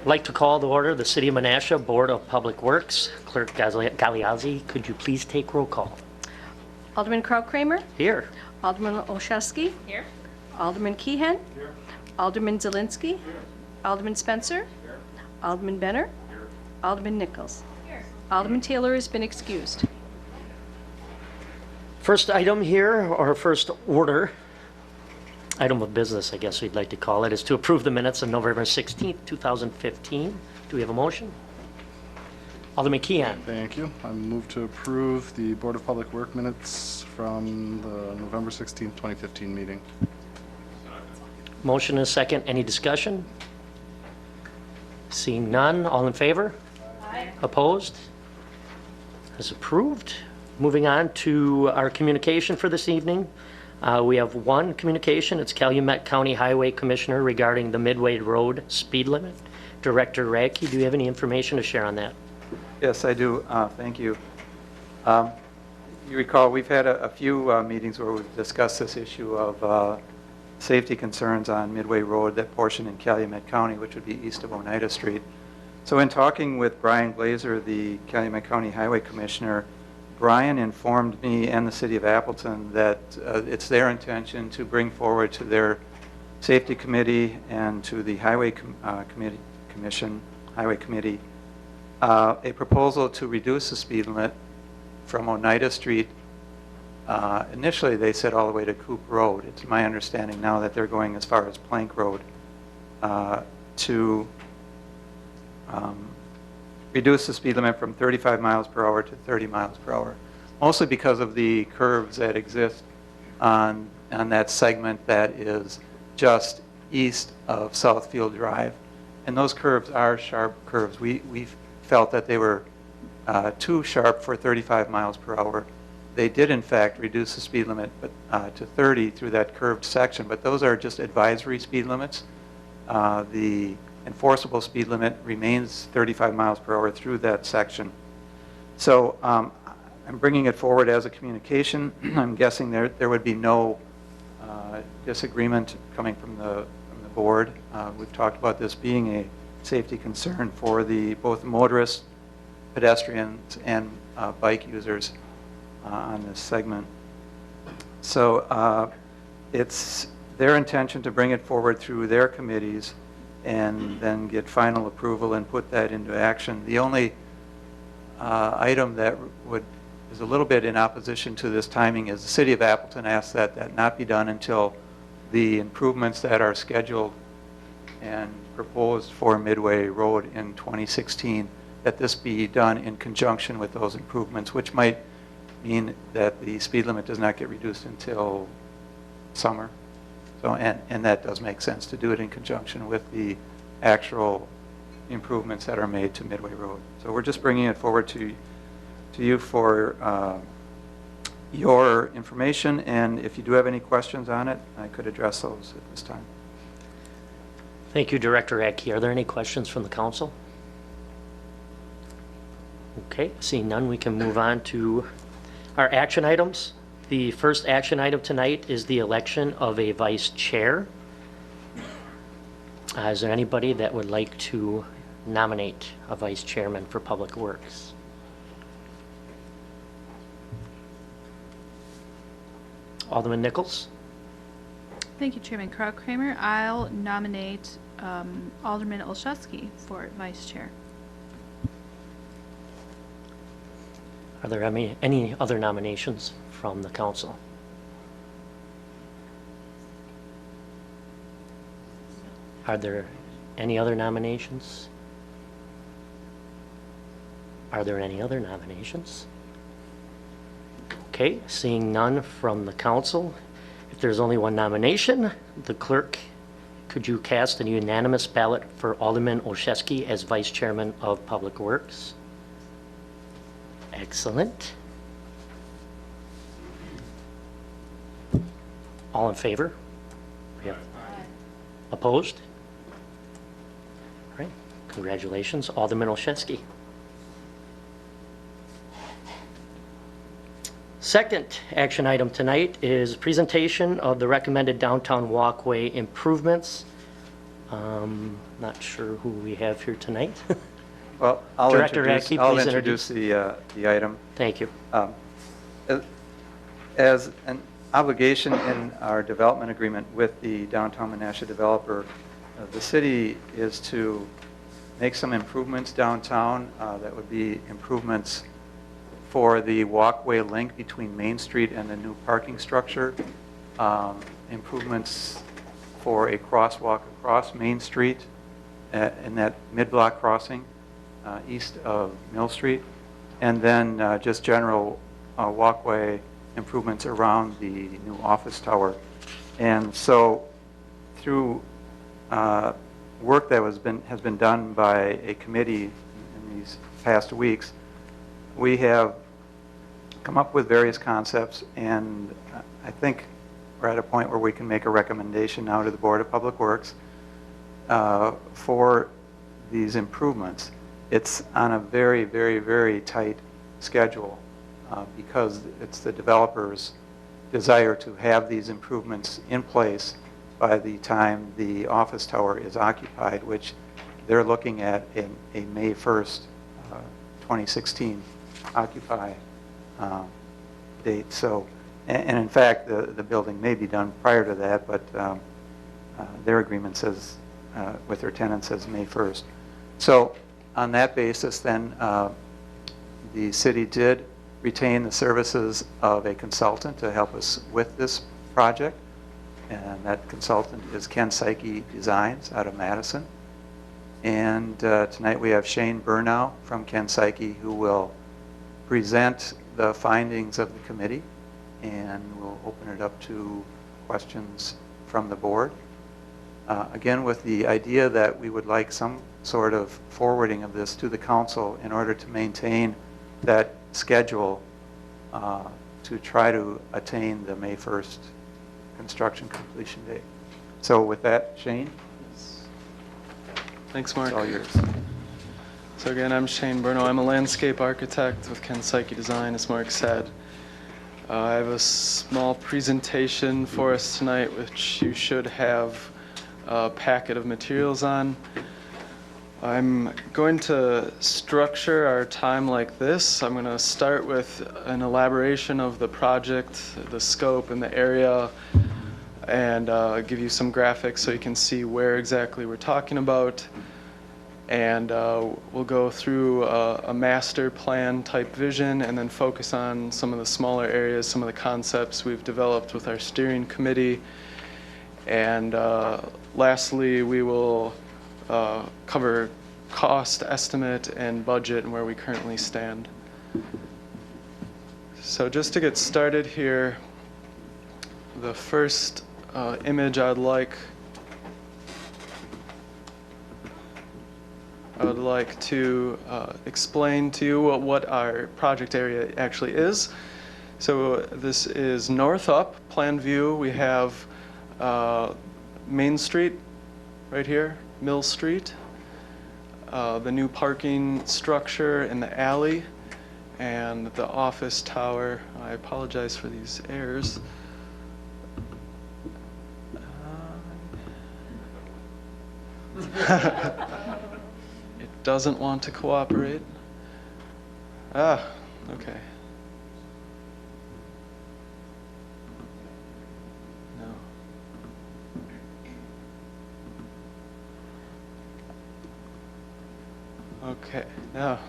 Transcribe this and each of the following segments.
I'd like to call to order the City of Menasha Board of Public Works. Clerk Galeazzi, could you please take roll call? Alderman Kraut-Kramer. Here. Alderman Olszewski. Here. Alderman Keehan. Here. Alderman Zielinski. Here. Alderman Spencer. Here. Alderman Benner. Here. Alderman Nichols. Here. Alderman Taylor has been excused. First item here, or first order, item of business, I guess we'd like to call it, is to approve the minutes of November 16th, 2015. Do we have a motion? Alderman Keehan. Thank you. I move to approve the Board of Public Work minutes from the November 16th, 2015 meeting. Motion and a second. Any discussion? Seeing none, all in favor? Aye. Opposed? As approved. Moving on to our communication for this evening. We have one communication. It's Calumet County Highway Commissioner regarding the Midway Road speed limit. Director Radke, do you have any information to share on that? Yes, I do. Thank you. You recall we've had a few meetings where we've discussed this issue of safety concerns on Midway Road, that portion in Calumet County, which would be east of Oneida Street. So in talking with Brian Glazer, the Calumet County Highway Commissioner, Brian informed me and the City of Appleton that it's their intention to bring forward to their Safety Committee and to the Highway Committee a proposal to reduce the speed limit from Oneida Street. Initially, they said all the way to Coop Road. It's my understanding now that they're going as far as Plank Road to reduce the speed limit from 35 miles per hour to 30 miles per hour, mostly because of the curves that exist on that segment that is just east of Southfield Drive. And those curves are sharp curves. We felt that they were too sharp for 35 miles per hour. They did, in fact, reduce the speed limit to 30 through that curved section, but those are just advisory speed limits. The enforceable speed limit remains 35 miles per hour through that section. So I'm bringing it forward as a communication. I'm guessing there would be no disagreement coming from the board. We've talked about this being a safety concern for both motorists, pedestrians, and bike users on this segment. So it's their intention to bring it forward through their committees and then get final approval and put that into action. The only item that is a little bit in opposition to this timing is the City of Appleton asked that not be done until the improvements that are scheduled and proposed for Midway Road in 2016, that this be done in conjunction with those improvements, which might mean that the speed limit does not get reduced until summer. So, and that does make sense to do it in conjunction with the actual improvements that are made to Midway Road. So we're just bringing it forward to you for your information, and if you do have any questions on it, I could address those at this time. Thank you, Director Radke. Are there any questions from the council? Okay, seeing none, we can move on to our action items. The first action item tonight is the election of a vice chair. Is there anybody that would like to nominate a vice chairman for Public Works? Alderman Nichols. Thank you, Chairman Kraut-Kramer. I'll nominate Alderman Olszewski for vice chair. Are there any other nominations from the council? Are there any other nominations? Are there any other nominations? Okay, seeing none from the council. If there's only one nomination, the clerk, could you cast a unanimous ballot for Alderman Olszewski as vice chairman of Public Works? Excellent. All in favor? Yeah. Opposed? All right. Congratulations, Alderman Olszewski. Second action item tonight is presentation of the recommended downtown walkway improvements. Not sure who we have here tonight. Well, I'll Director introduce, Radke, I'll please introduce the item. Thank you. As an obligation in our development agreement with the downtown Menasha developer, the city is to make some improvements downtown. That would be improvements for the walkway link between Main Street and the new parking structure, improvements for a crosswalk across Main Street in that mid-block crossing east of Mill Street, and then just general walkway improvements around the new office tower. And so through work that has been done by a committee in these past weeks, we have come up with various concepts, and I think we're at a point where we can make a recommendation now to the Board of Public Works for these improvements. It's on a very, very, very tight schedule because it's the developer's desire to have these improvements in place by the time the office tower is occupied, which they're looking at a May 1st, 2016 occupy date. So, and in fact, the building may be done prior to that, but their agreement says, with their tenant says May 1st. So on that basis, then, the city did retain the services of a consultant to help us with this project. And that consultant is Ken Psyche Designs out of Madison. And tonight we have Shane Burnow from Ken Psyche, who will present the findings of the committee, and we'll open it up to questions from the board. Again, with the idea that we would like some sort of forwarding of this to the council in order to maintain that schedule to try to attain the May 1st construction completion date. So with that, Shane? Thanks, Mark. It's all yours. So again, I'm Shane Burno. I'm a landscape architect with Ken Psyche Design, as Mark said. I have a small presentation for us tonight, which you should have a packet of materials on. I'm going to structure our time like this. I'm going to start with an elaboration of the project, the scope, and the area, and give you some graphics so you can see where exactly we're talking about. And we'll go through a master plan type vision and then focus on some of the smaller areas, some of the concepts we've developed with our steering committee. And lastly, we will cover cost estimate and budget and where we currently stand. So just to get started here, the first image I would like to explain to you what our project area actually is. So this is north up, plan view. We have Main Street right here, Mill Street, the new parking structure in the alley, and the office tower. I apologize for these errors. It doesn't want to cooperate. Okay. No. Okay, now.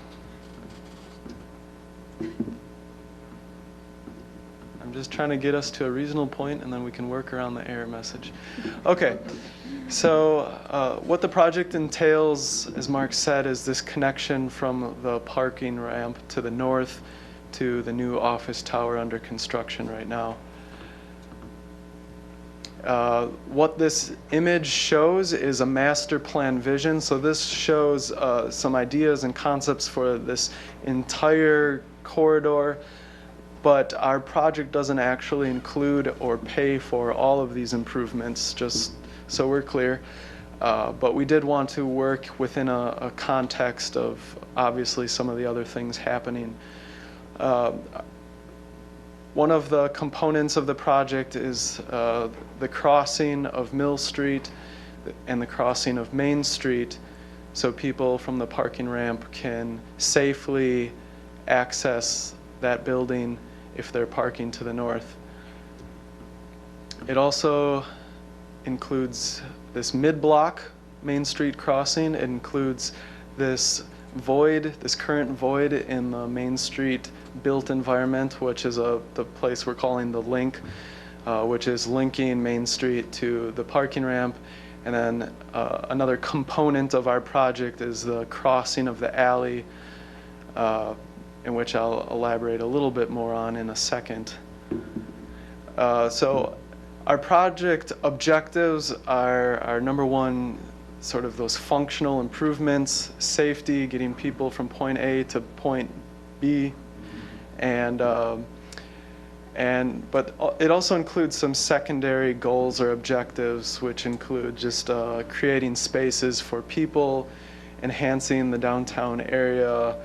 I'm just trying to get us to a reasonable point, and then we can work around the error message. Okay, so what the project entails, as Mark said, is this connection from the parking ramp to the north to the new office tower under construction right now. What this image shows is a master plan vision. So this shows some ideas and concepts for this entire corridor, but our project doesn't actually include or pay for all of these improvements, just so we're clear. But we did want to work within a context of obviously some of the other things happening. One of the components of the project is the crossing of Mill Street. and the crossing of Main Street so people from the parking ramp can safely access that building if they're parking to the north. It also includes this mid-block Main Street crossing. It includes this void, this current void in the Main Street built environment, which is the place we're calling the link, which is linking Main Street to the parking ramp. And then another component of our project is the crossing of the alley, in which I'll elaborate a little bit more on in a second. So our project objectives are number one, sort of those functional improvements, safety, getting people from point A to point B, but it also includes some secondary goals or objectives, which include just creating spaces for people, enhancing the downtown area,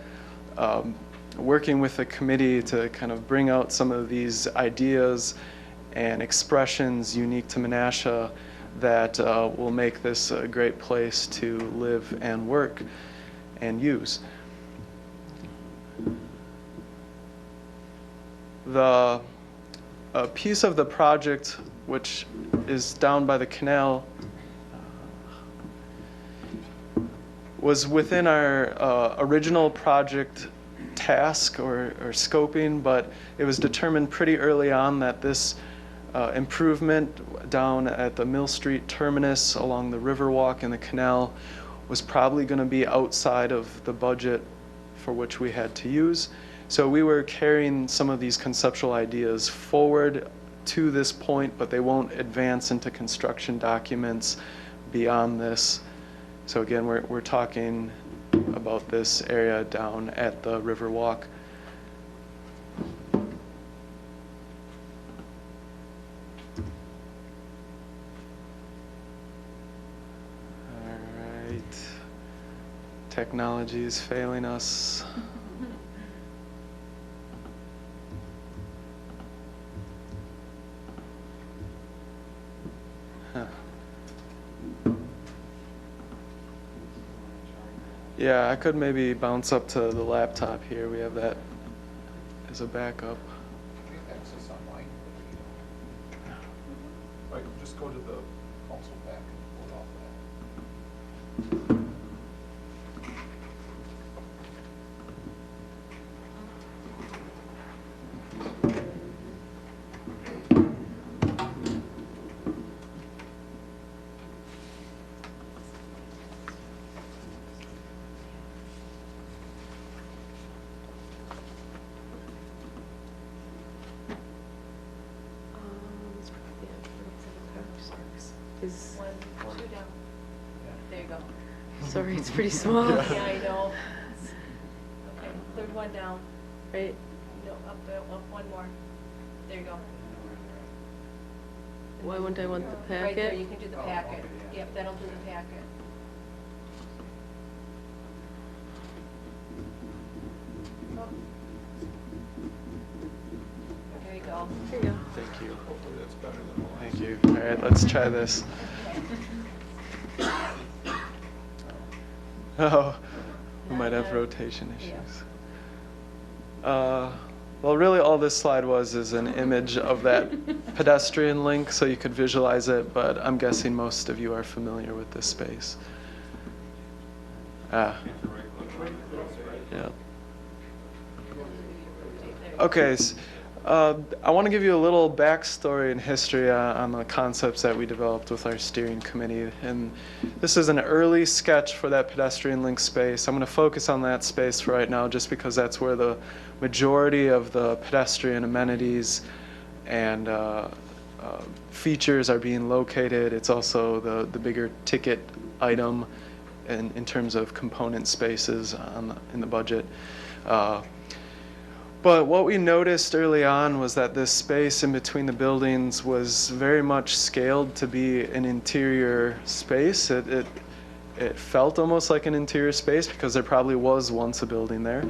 working with the committee to kind of bring out some of these ideas and expressions unique to Menasha that will make this a great place to live and work and use. The piece of the project which is down by the canal was within our original project task or scoping, but it was determined pretty early on that this improvement down at the Mill Street terminus along the Riverwalk and the canal was probably going to be outside of the budget for which we had to use. So we were carrying some of these conceptual ideas forward to this point, but they won't advance into construction documents beyond this. So again, we're talking about this area down at the Riverwalk. All right. Technology is failing us. Yeah, I could maybe bounce up to the laptop here. We have that as a backup. Access online. Right, just go to the console back and pull it off that. Is two down. There you go. Sorry, it's pretty small. Yeah. Yeah, I know. Okay, third one down. Right? No, up one more. There you go. Why wouldn't I want the Right there, packet? you can do the packet. Yep, that'll do the packet. Oh. There you go. There you go. Thank you. Hopefully that's better than the last. Thank you. All right, let's try this. Oh, we might have rotation issues. Well, really all this slide was is an image of that pedestrian link so you could visualize it, but I'm guessing most of you are familiar with this space. Yeah. Okay, I want to give you a little backstory and history on the concepts that we developed with our steering committee. And this is an early sketch for that pedestrian link space. I'm going to focus on that space for right now just because that's where the majority of the pedestrian amenities and features are being located. It's also the bigger ticket item in terms of component spaces in the budget. But what we noticed early on was that this space in between the buildings was very much scaled to be an interior space. It felt almost like an interior space because there probably was once a building there.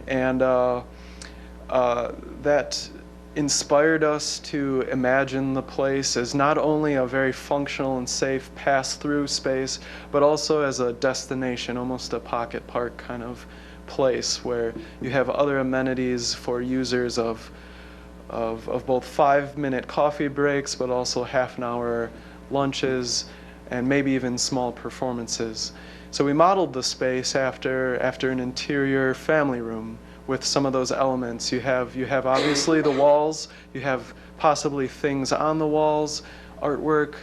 And that inspired us to imagine the place as not only a very functional and safe pass-through space, but also as a destination, almost a pocket park kind of place where you have other amenities for users of both 5-minute coffee breaks, but also half-an-hour lunches, and maybe even small performances. So we modeled the space after an interior family room with some of those elements. You have obviously the walls, you have possibly things on the walls, artwork,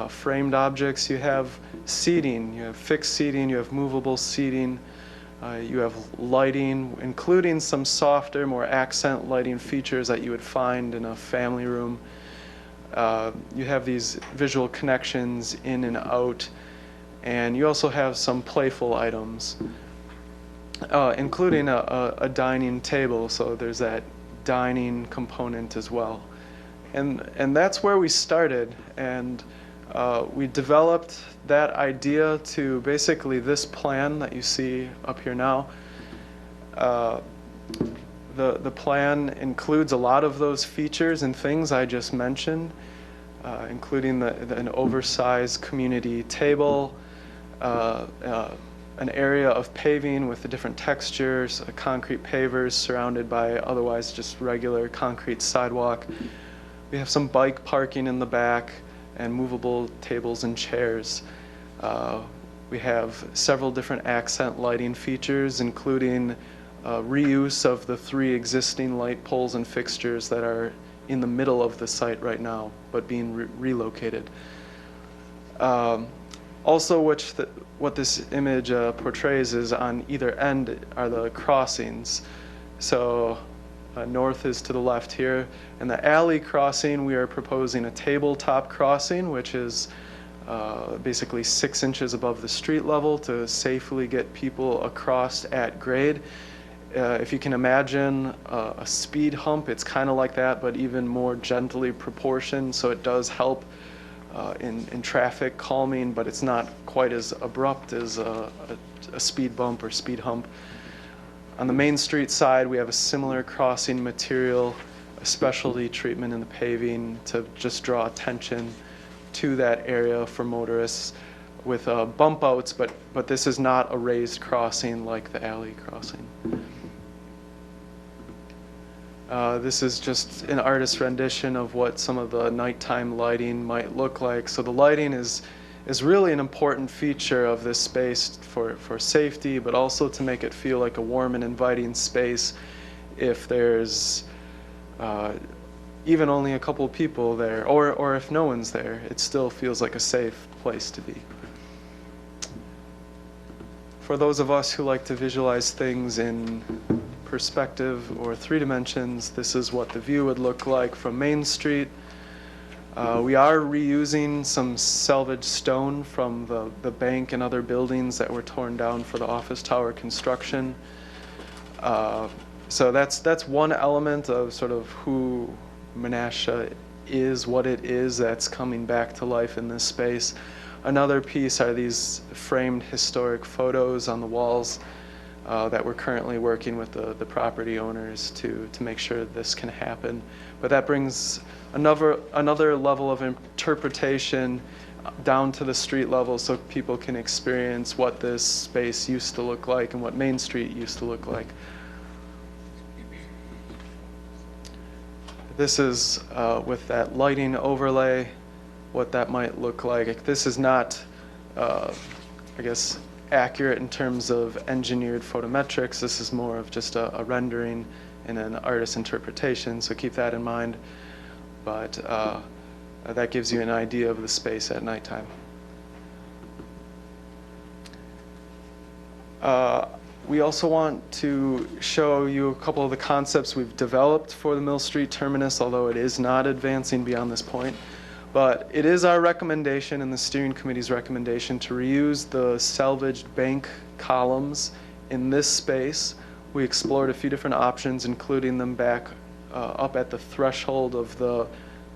framed objects, you have seating, you have fixed seating, you have movable seating, you have lighting, including some softer, more accent lighting features that you would find in a family room. You have these visual connections in and out, and you also have some playful items, including a dining table, so there's that dining component as well. And that's where we started, and we developed that idea to basically this plan that you see up here now. The plan includes a lot of those features and things I just mentioned, including an oversized community table, an area of paving with the different textures, concrete pavers surrounded by otherwise just regular concrete sidewalk. We have some bike parking in the back and movable tables and chairs. We have several different accent lighting features, including reuse of the 3 existing light poles and fixtures that are in the middle of the site right now, but being relocated. Also, what this image portrays is on either end are the crossings. So north is to the left here. And the alley crossing, we are proposing a tabletop crossing, which is basically 6 inches above the street level to safely get people across at grade. If you can imagine a speed hump, it's kind of like that, but even more gently proportioned, so it does help in traffic calming, but it's not quite as abrupt as a speed bump or speed hump. On the Main Street side, we have a similar crossing material, a specialty treatment in the paving to just draw attention to that area for motorists with bump outs, but this is not a raised crossing like the alley crossing. This is just an artist's rendition of what some of the nighttime lighting might look like. So the lighting is really an important feature of this space for safety, but also to make it feel like a warm and inviting space if there's even only a couple people there, or if no one's there, it still feels like a safe place to be. For those of us who like to visualize things in perspective or 3 dimensions, this is what the view would look like from Main Street. We are reusing some salvaged stone from the bank and other buildings that were torn down for the office tower construction. So that's one element of sort of who Menasha is, what it is that's coming back to life in this space. Another piece are these framed historic photos on the walls that we're currently working with the property owners to make sure this can happen. But that brings another level of interpretation down to the street level so people can experience what this space used to look like and what Main Street used to look like. This is with that lighting overlay, what that might look like. This is not, I guess, accurate in terms of engineered photometrics. This is more of just a rendering and an artist's interpretation, so keep that in mind. But that gives you an idea of the space at nighttime. We also want to show you a couple of the concepts we've developed for the Mill Street terminus, although it is not advancing beyond this point. But it is our recommendation and the steering committee's recommendation to reuse the salvaged bank columns in this space. We explored a few different options, including them back up at the threshold of the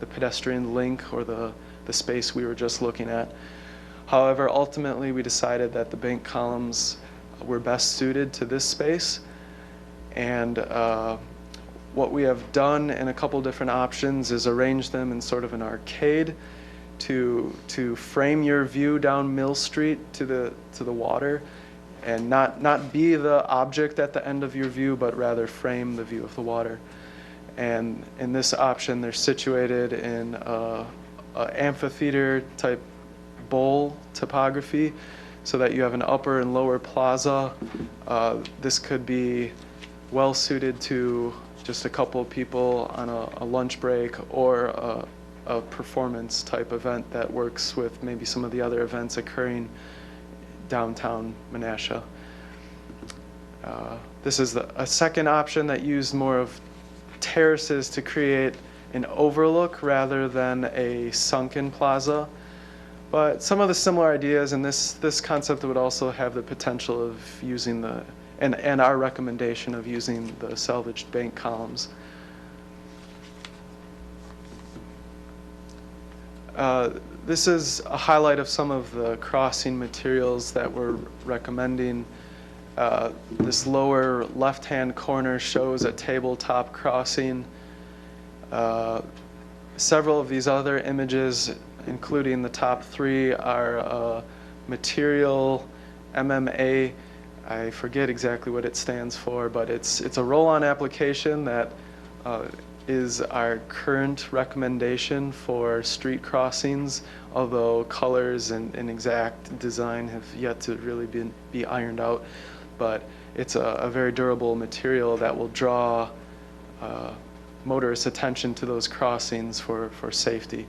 pedestrian link or the space we were just looking at. However, ultimately we decided that the bank columns were best suited to this space, and what we have done in a couple different options is arrange them in sort of an arcade to frame your view down Mill Street to the water, and not be the object at the end of your view, but rather frame the view of the water. And in this option, they're situated in a amphitheater type bowl topography, so that you have an upper and lower plaza. This could be well suited to just a couple of people on a lunch break, or a performance type event that works with maybe some of the other events occurring downtown Menasha. This is a second option that used more of terraces to create an overlook rather than a sunken plaza. But some of the similar ideas, and this concept would also have the potential of using and our recommendation of using the salvaged bank columns. This is a highlight of some of the crossing materials that we're recommending. This lower left-hand corner shows a tabletop crossing. Several of these other images, including the top three, are material MMA. I forget exactly what it stands for, but it's a roll-on application that is our current recommendation for street crossings, although colors and exact design have yet to really be ironed out. But it's a very durable material that will draw motorists' attention to those crossings for safety.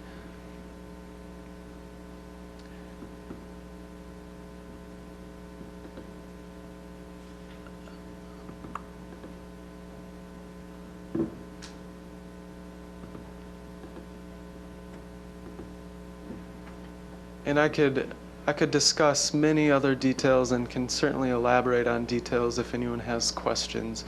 And I could discuss many other details and can certainly elaborate on details if anyone has questions.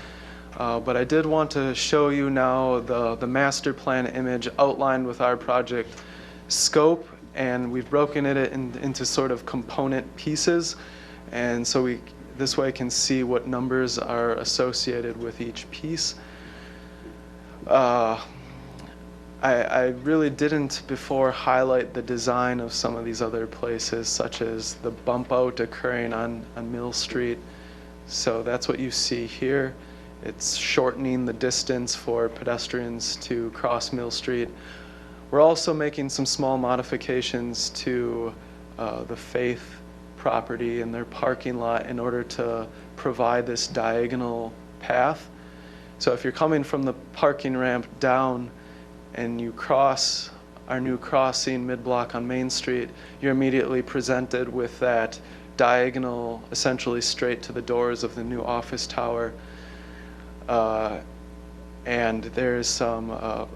But I did want to show you now the master plan image outlined with our project scope, and we've broken it into sort of component pieces, and so this way can see what numbers are associated with each piece. I really didn't before highlight the design of some of these other places, such as the bump out occurring on Mill Street. So that's what you see here. It's shortening the distance for pedestrians to cross Mill Street. We're also making some small modifications to the Faith property and their parking lot in order to provide this diagonal path. So if you're coming from the parking ramp down and you cross our new crossing mid-block on Main Street, you're immediately presented with that diagonal, essentially straight to the doors of the new office tower. And there's some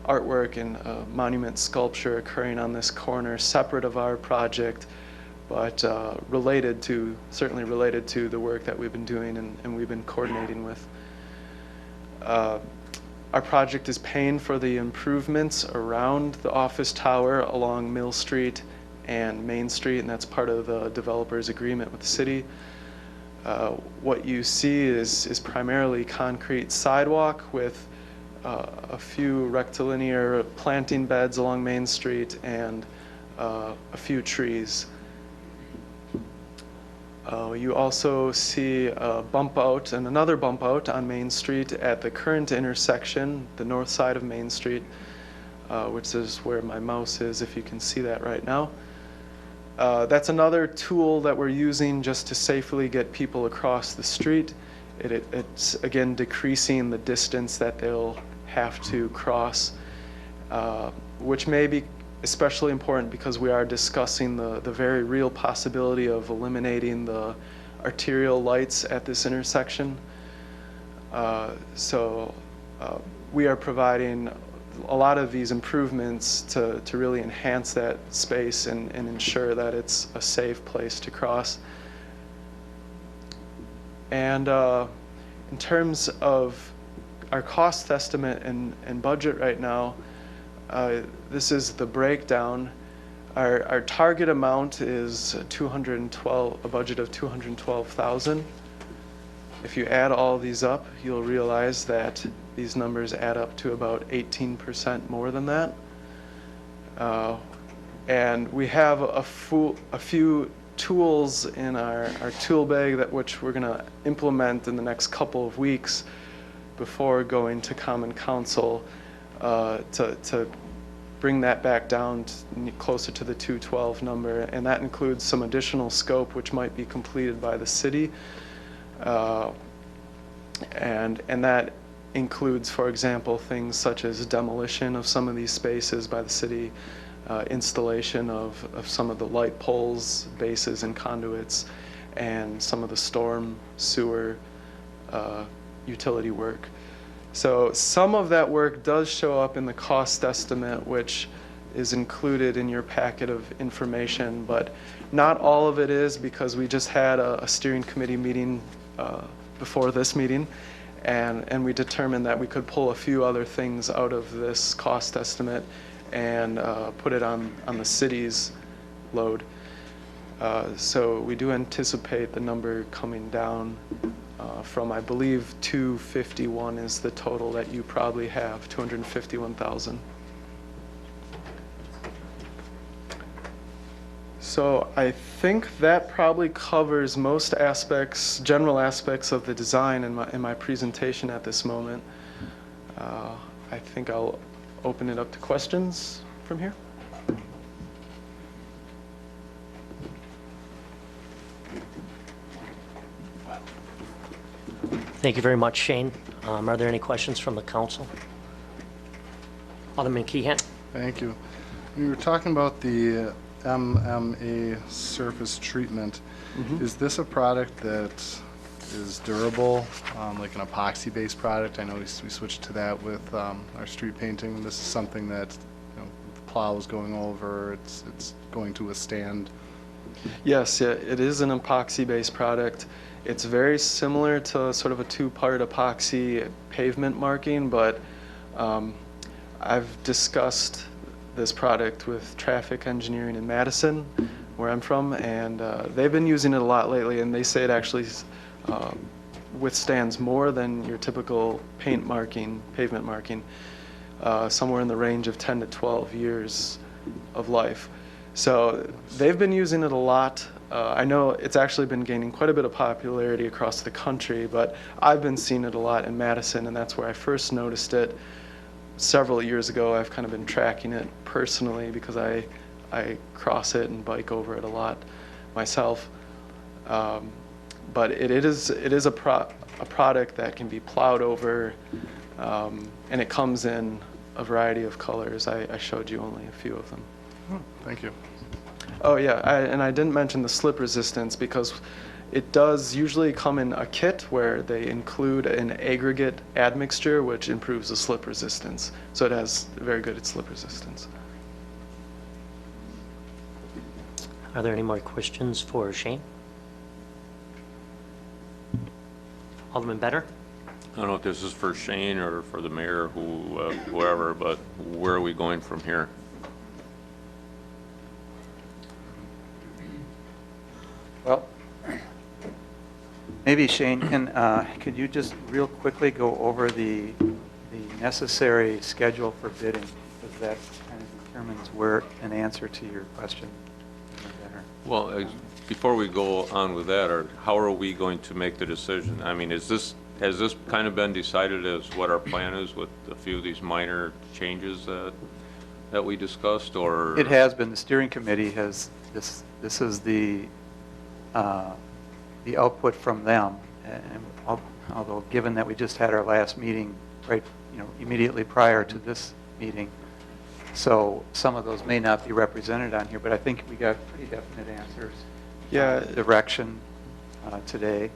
artwork and monument sculpture occurring on this corner, separate of our project, but certainly related to the work that we've been doing and we've been coordinating with. Our project is paying for the improvements around the office tower along Mill Street and Main Street, and that's part of the developer's agreement with the city. What you see is primarily concrete sidewalk with a few rectilinear planting beds along Main Street and a few trees. You also see a bump out and another bump out on Main Street at the current intersection, the north side of Main Street, which is where my mouse is, if you can see that right now. That's another tool that we're using just to safely get people across the street. It's again decreasing the distance that they'll have to cross, which may be especially important because we are discussing the very real possibility of eliminating the arterial lights at this intersection. So we are providing a lot of these improvements to really enhance that space and ensure that it's a safe place to cross. And in terms of our cost estimate and budget right now, this is the breakdown. Our target amount is a budget of $212,000. If you add all these up, you'll realize that these numbers add up to about 18% more than that. And we have a few tools in our tool bag which we're going to implement in the next couple of weeks before going to Common Council to bring that back down closer to the 212 number. And that includes some additional scope which might be completed by the city. And that includes, for example, things such as demolition of some of these spaces by the city, installation of some of the light poles, bases, and conduits, and some of the storm sewer utility work. So some of that work does show up in the cost estimate, which is included in your packet of information, but not all of it is, because we just had a steering committee meeting before this meeting, and we determined that we could pull a few other things out of this cost estimate and put it on the city's load. So we do anticipate the number coming down from, I believe, 251 is the total that you probably have, 251,000. So I think that probably covers most aspects, general aspects of the design in my presentation at this moment. I think I'll open it up to questions from here. Thank you very much, Shane. Are there any questions from the council? Alderman Keehan? Thank you. We were talking about the MMA surface treatment. Is this a product that is durable, like an epoxy-based product? I know we switched to that with our street painting. This is something that, you know, the plow is going over, it's going to withstand. Yes, yeah, it is an epoxy-based product. It's very similar to sort of a two-part epoxy pavement marking, but I've discussed this product with traffic engineering in Madison, where I'm from, and they've been using it a lot lately, and they say it actually withstands more than your typical paint marking, pavement marking, somewhere in the range of 10 to 12 years of life. So they've been using it a lot. I know it's actually been gaining quite a bit of popularity across the country, but I've been seeing it a lot in Madison, and that's where I first noticed it. Several years ago, I've kind of been tracking it personally because I cross it and bike over it a lot myself. But it is a product that can be plowed over, and it comes in a variety of colors. I showed you only a few of them. Thank you. Oh yeah, and I didn't mention the slip resistance because it does usually come in a kit where they include an aggregate admixture which improves the slip resistance. So it has very good slip resistance. Are there any more questions for Shane? Alderman Benner? I don't know if this is for Shane or for the mayor, whoever, but where are we going from here? Well, maybe Shane, could you just real quickly go over the necessary schedule for bidding? Because that kind of determines where an answer to your question. Well, before we go on with that, how are we going to make the decision? I mean, has this kind of been decided as what our plan is with a few of these minor changes that we discussed, or? It has been. The steering committee has, this is the output from them. And although given that we just had our last meeting right, immediately prior to this meeting, so some of those may not be represented on here, but I think we got pretty definite answers. Yeah. Direction today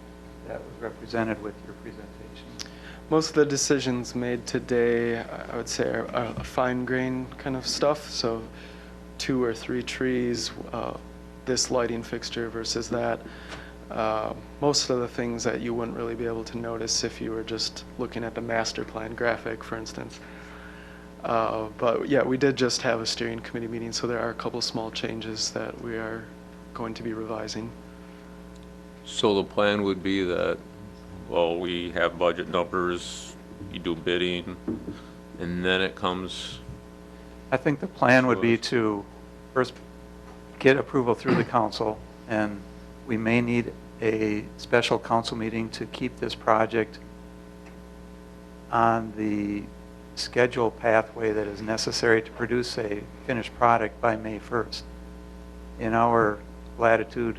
that was represented with your presentation. Most of the decisions made today, I would say, are fine grain kind of stuff. So 2 or 3 trees, this lighting fixture versus that. Most of the things that you wouldn't really be able to notice if you were just looking at the master plan graphic, for instance. But yeah, we did just have a steering committee meeting, so there are a couple small changes that we are going to be revising. So the plan would be that well, we have budget numbers, you do bidding, and then it comes, I think the plan would be to first get approval through the council, and we may need a special council meeting to keep this project on the schedule pathway that is necessary to produce a finished product by May 1st. In our latitude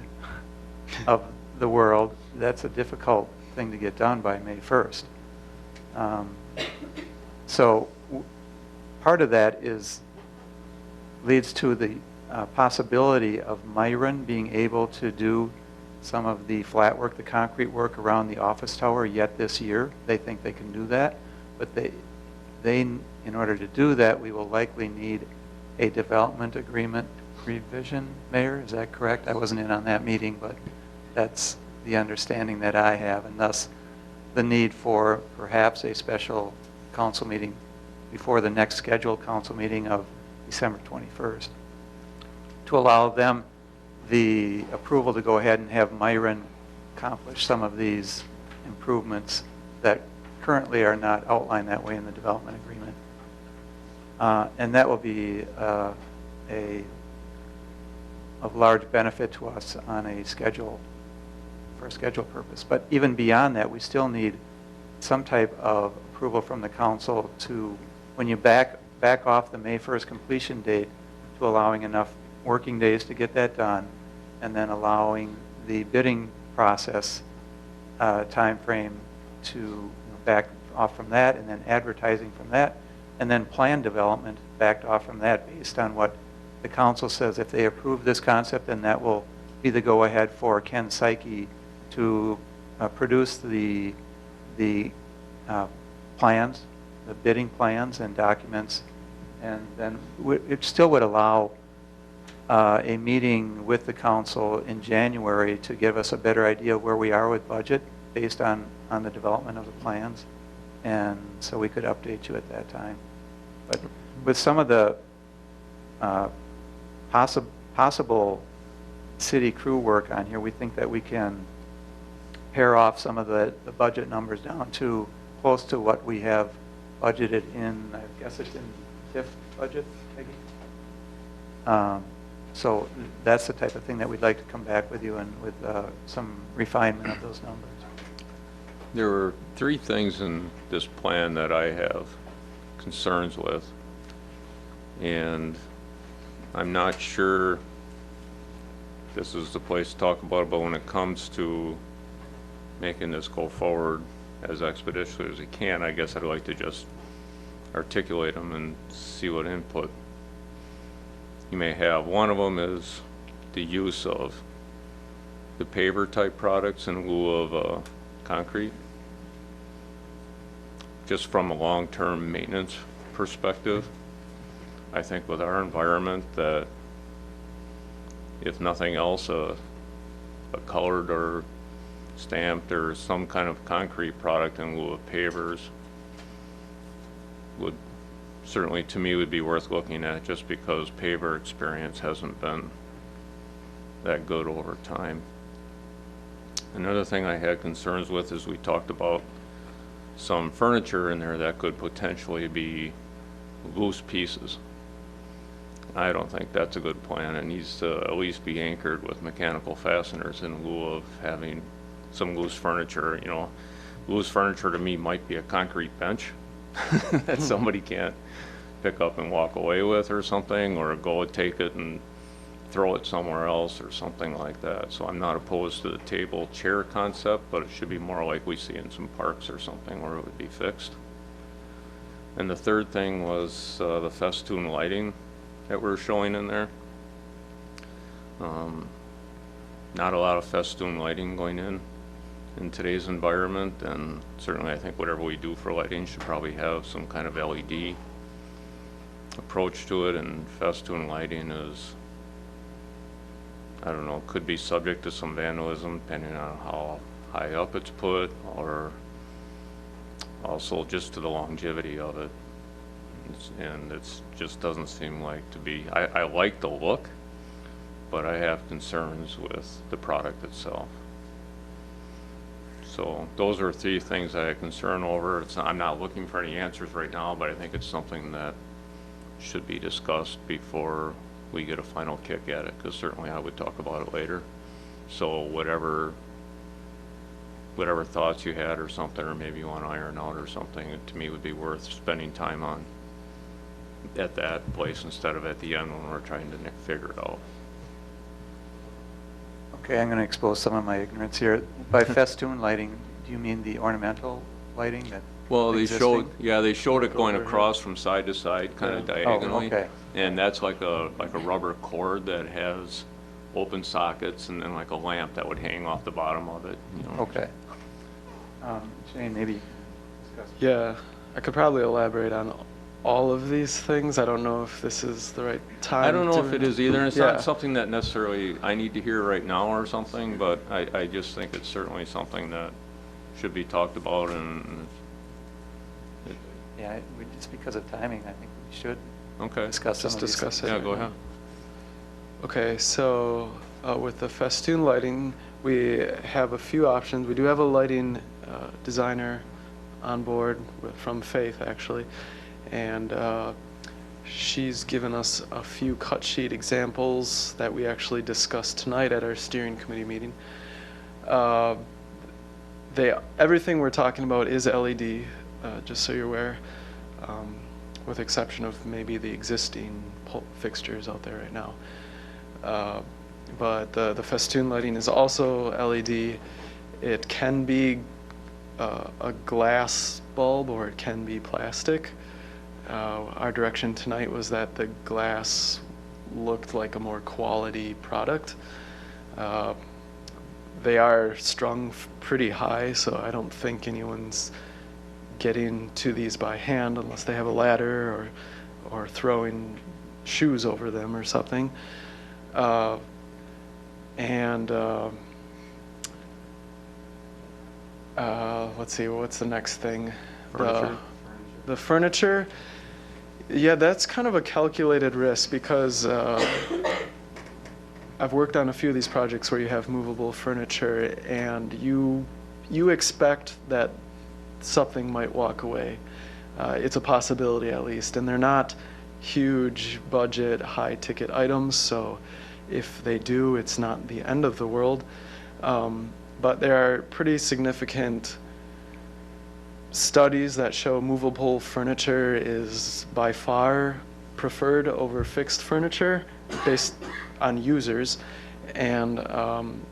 of the world, that's a difficult thing to get done by May 1st. So part of that leads to the possibility of Myron being able to do some of the flat work, the concrete work around the office tower yet this year. They think they can do that, but in order to do that, we will likely need a development agreement revision, Mayor, is that correct? I wasn't in on that meeting, but that's the understanding that I have, and thus the need for perhaps a special council meeting before the next scheduled council meeting of December 21st to allow them the approval to go ahead and have Myron accomplish some of these improvements that currently are not outlined that way in the development agreement. And that will be of large benefit to us on a schedule, for a schedule purpose. But even beyond that, we still need some type of approval from the council to, when you back off the May 1st completion date, to allowing enough working days to get that done, and then allowing the bidding process time frame to back off from that, and then advertising from that, and then plan development backed off from that based on what the council says. If they approve this concept, then that will be the go-ahead for Ken Psyche to produce the plans, the bidding plans and documents, and then it still would allow a meeting with the council in January to give us a better idea of where we are with budget based on the development of the plans, and so we could update you at that time. But with some of the possible city crew work on here, we think that we can pare off some of the budget numbers down to close to what we have budgeted in, I guess it's in TIF budget, Peggy? So that's the type of thing that we'd like to come back with you and with some refinement of those numbers. there were three things in this plan that I have concerns with. And I'm not sure this is the place to talk about it, but when it comes to making this go forward as expeditiously as we can, I guess I'd like to just articulate them and see what input you may have. One of them is the use of the paver type products in lieu of concrete, just from a long-term maintenance perspective. I think with our environment that if nothing else, a colored or stamped or some kind of concrete product in lieu of pavers would certainly, to me, would be worth looking at, just because paver experience hasn't been that good over time. Another thing I had concerns with is we talked about some furniture in there that could potentially be loose pieces. I don't think that's a good plan. It needs to at least be anchored with mechanical fasteners in lieu of having some loose furniture. You know, loose furniture to me might be a concrete bench that somebody can't pick up and walk away with or something, or go and take it and throw it somewhere else or something like that. So I'm not opposed to the table chair concept, but it should be more like we see in some parks or something where it would be fixed. And the third thing was the festoon lighting that we're showing in there. Not a lot of festoon lighting going in today's environment, and certainly I think whatever we do for lighting should probably have some kind of LED approach to it, and festoon lighting is, I don't know, could be subject to some vandalism depending on how high up it's put, or also just to the longevity of it. And it just doesn't seem like to be, I like the look, but I have concerns with the product itself. So those are three things I have concern over. I'm not looking for any answers right now, but I think it's something that should be discussed before we get a final kick at it, because certainly I would talk about it later. So whatever thoughts you had or something, or maybe you want to iron out or something, it to me would be worth spending time on at that place instead of at the end when we're trying to figure it out. Okay, I'm going to expose some of my ignorance here. By festoon lighting, do you mean the ornamental lighting that? Well, they existing? showed it going across from side to side, kind of diagonally. okay. And that's like a rubber cord that has open sockets and then like a lamp that would hang off the bottom of it, you know. Okay. Shane, maybe discuss. Yeah, I could probably elaborate on all of these things. I don't know if this is the right time. I don't know if it is either, and it's Yeah. not something that necessarily I need to hear right now or something, but I just think it's certainly something that should be talked about, and, Yeah, just because of timing, I think we should okay. discuss some Just of these discuss things. it. Yeah, go ahead. Okay, so with the festoon lighting, we have a few options. We do have a lighting designer on board from Faith, actually, and she's given us a few cut sheet examples that we actually discussed tonight at our steering committee meeting. Everything we're talking about is LED, just so you're aware, with exception of maybe the existing fixtures out there right now. But the festoon lighting is also LED. It can be a glass bulb or it can be plastic. Our direction tonight was that the glass looked like a more quality product. They are strung pretty high, so I don't think anyone's getting to these by hand unless they have a ladder or throwing shoes over them or something. Let's see, what's the next thing? Furniture. The furniture, yeah, that's kind of a calculated risk because I've worked on a few of these projects where you have movable furniture and you expect that something might walk away. It's a possibility at least, and they're not huge budget, high ticket items, so if they do, it's not the end of the world. But there are pretty significant studies that show movable furniture is by far preferred over fixed furniture based on users, and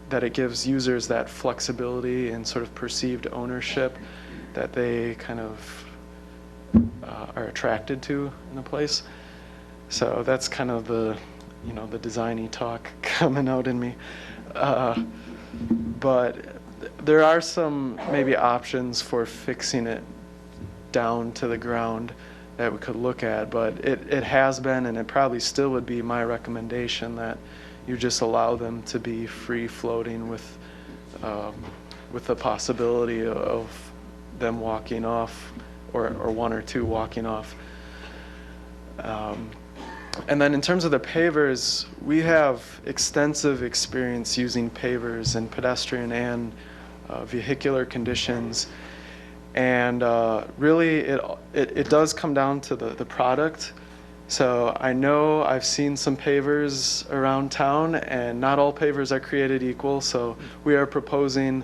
that it gives users that flexibility and sort of perceived ownership that they kind of are attracted to in a place. So that's kind of the designy talk coming out in me. But there are some maybe options for fixing it down to the ground that we could look at, but it has been, and it probably still would be my recommendation that you just allow them to be free floating with the possibility of them walking off or one or two walking off. And then in terms of the pavers, we have extensive experience using pavers in pedestrian and vehicular conditions. And really, it does come down to the product. So I know I've seen some pavers around town, and not all pavers are created equal. So we are proposing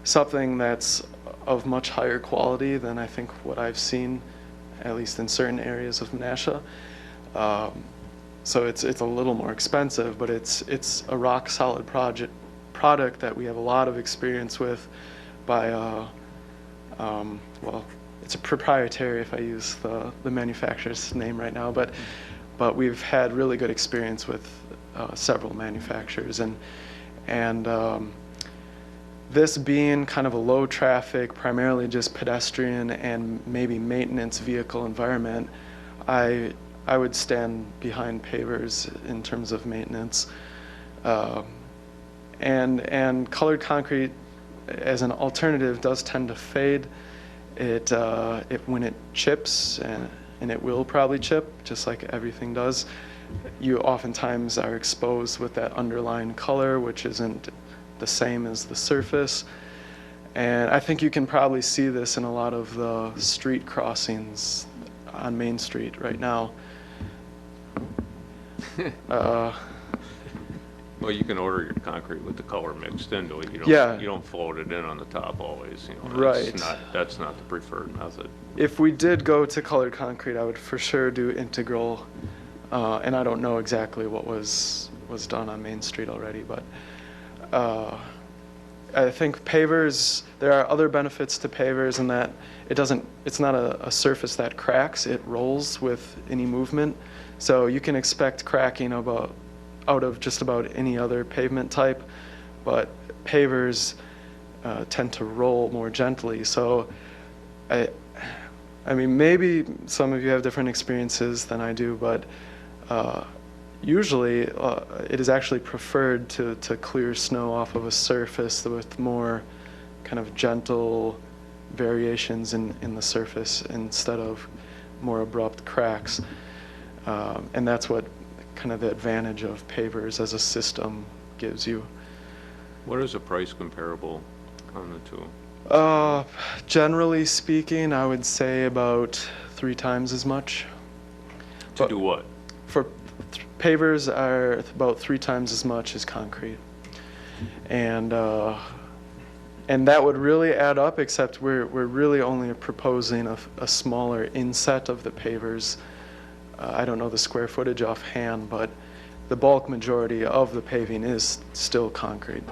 something that's of much higher quality than I think what I've seen, at least in certain areas of Menasha. So it's a little more expensive, but it's a rock solid product that we have a lot of experience with by well, it's a proprietary if I use the manufacturer's name right now, but we've had really good experience with several manufacturers, and this being kind of a low traffic, primarily just pedestrian and maybe maintenance vehicle environment, I would stand behind pavers in terms of maintenance. And colored concrete as an alternative does tend to fade. When it chips, and it will probably chip, just like everything does, you oftentimes are exposed with that underlying color, which isn't the same as the surface. And I think you can probably see this in a lot of the street crossings on Main Street right now. Well, you can order your concrete with the color mixed into it. Yeah. You don't float it in on the top always, you know. Right. That's not the preferred method. If we did go to colored concrete, I would for sure do integral, and I don't know exactly what was done on Main Street already, but I think pavers, there are other benefits to pavers in that it's not a surface that cracks, it rolls with any movement. So you can expect cracking out of just about any other pavement type, but pavers tend to roll more gently. So I mean, maybe some of you have different experiences than I do, but usually it is actually preferred to clear snow off of a surface with more kind of gentle variations in the surface instead of more abrupt cracks. And that's what kind of the advantage of pavers as a system gives you. What is the price comparable on the two? Generally speaking, I would say about 3 times as much. To do what? Pavers are about 3 times as much as concrete. And that would really add up, except we're really only proposing a smaller inset of the pavers. I don't know the square footage offhand, but the bulk majority of the paving is still concrete.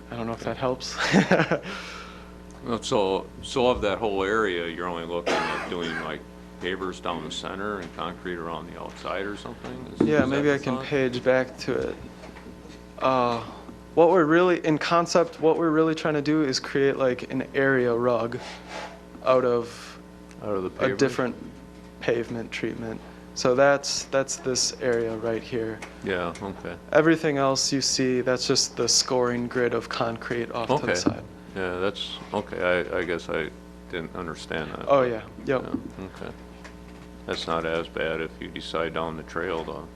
I don't know if that helps. Well, so of that whole area, you're only looking at doing like pavers down the center and concrete around the outside or something? Yeah, is maybe that I the can thought? page back to it. What we're really, in concept, what we're really trying to do is create like an area rug out of Out of the a pavers? different pavement treatment. So that's this area right here. Yeah, okay. Everything else you see, that's just the scoring grid of concrete off to Okay. the side. Yeah, that's, okay, I guess I didn't understand that. Oh, yeah, yep. Yeah, okay. That's not as bad if you decide down the trail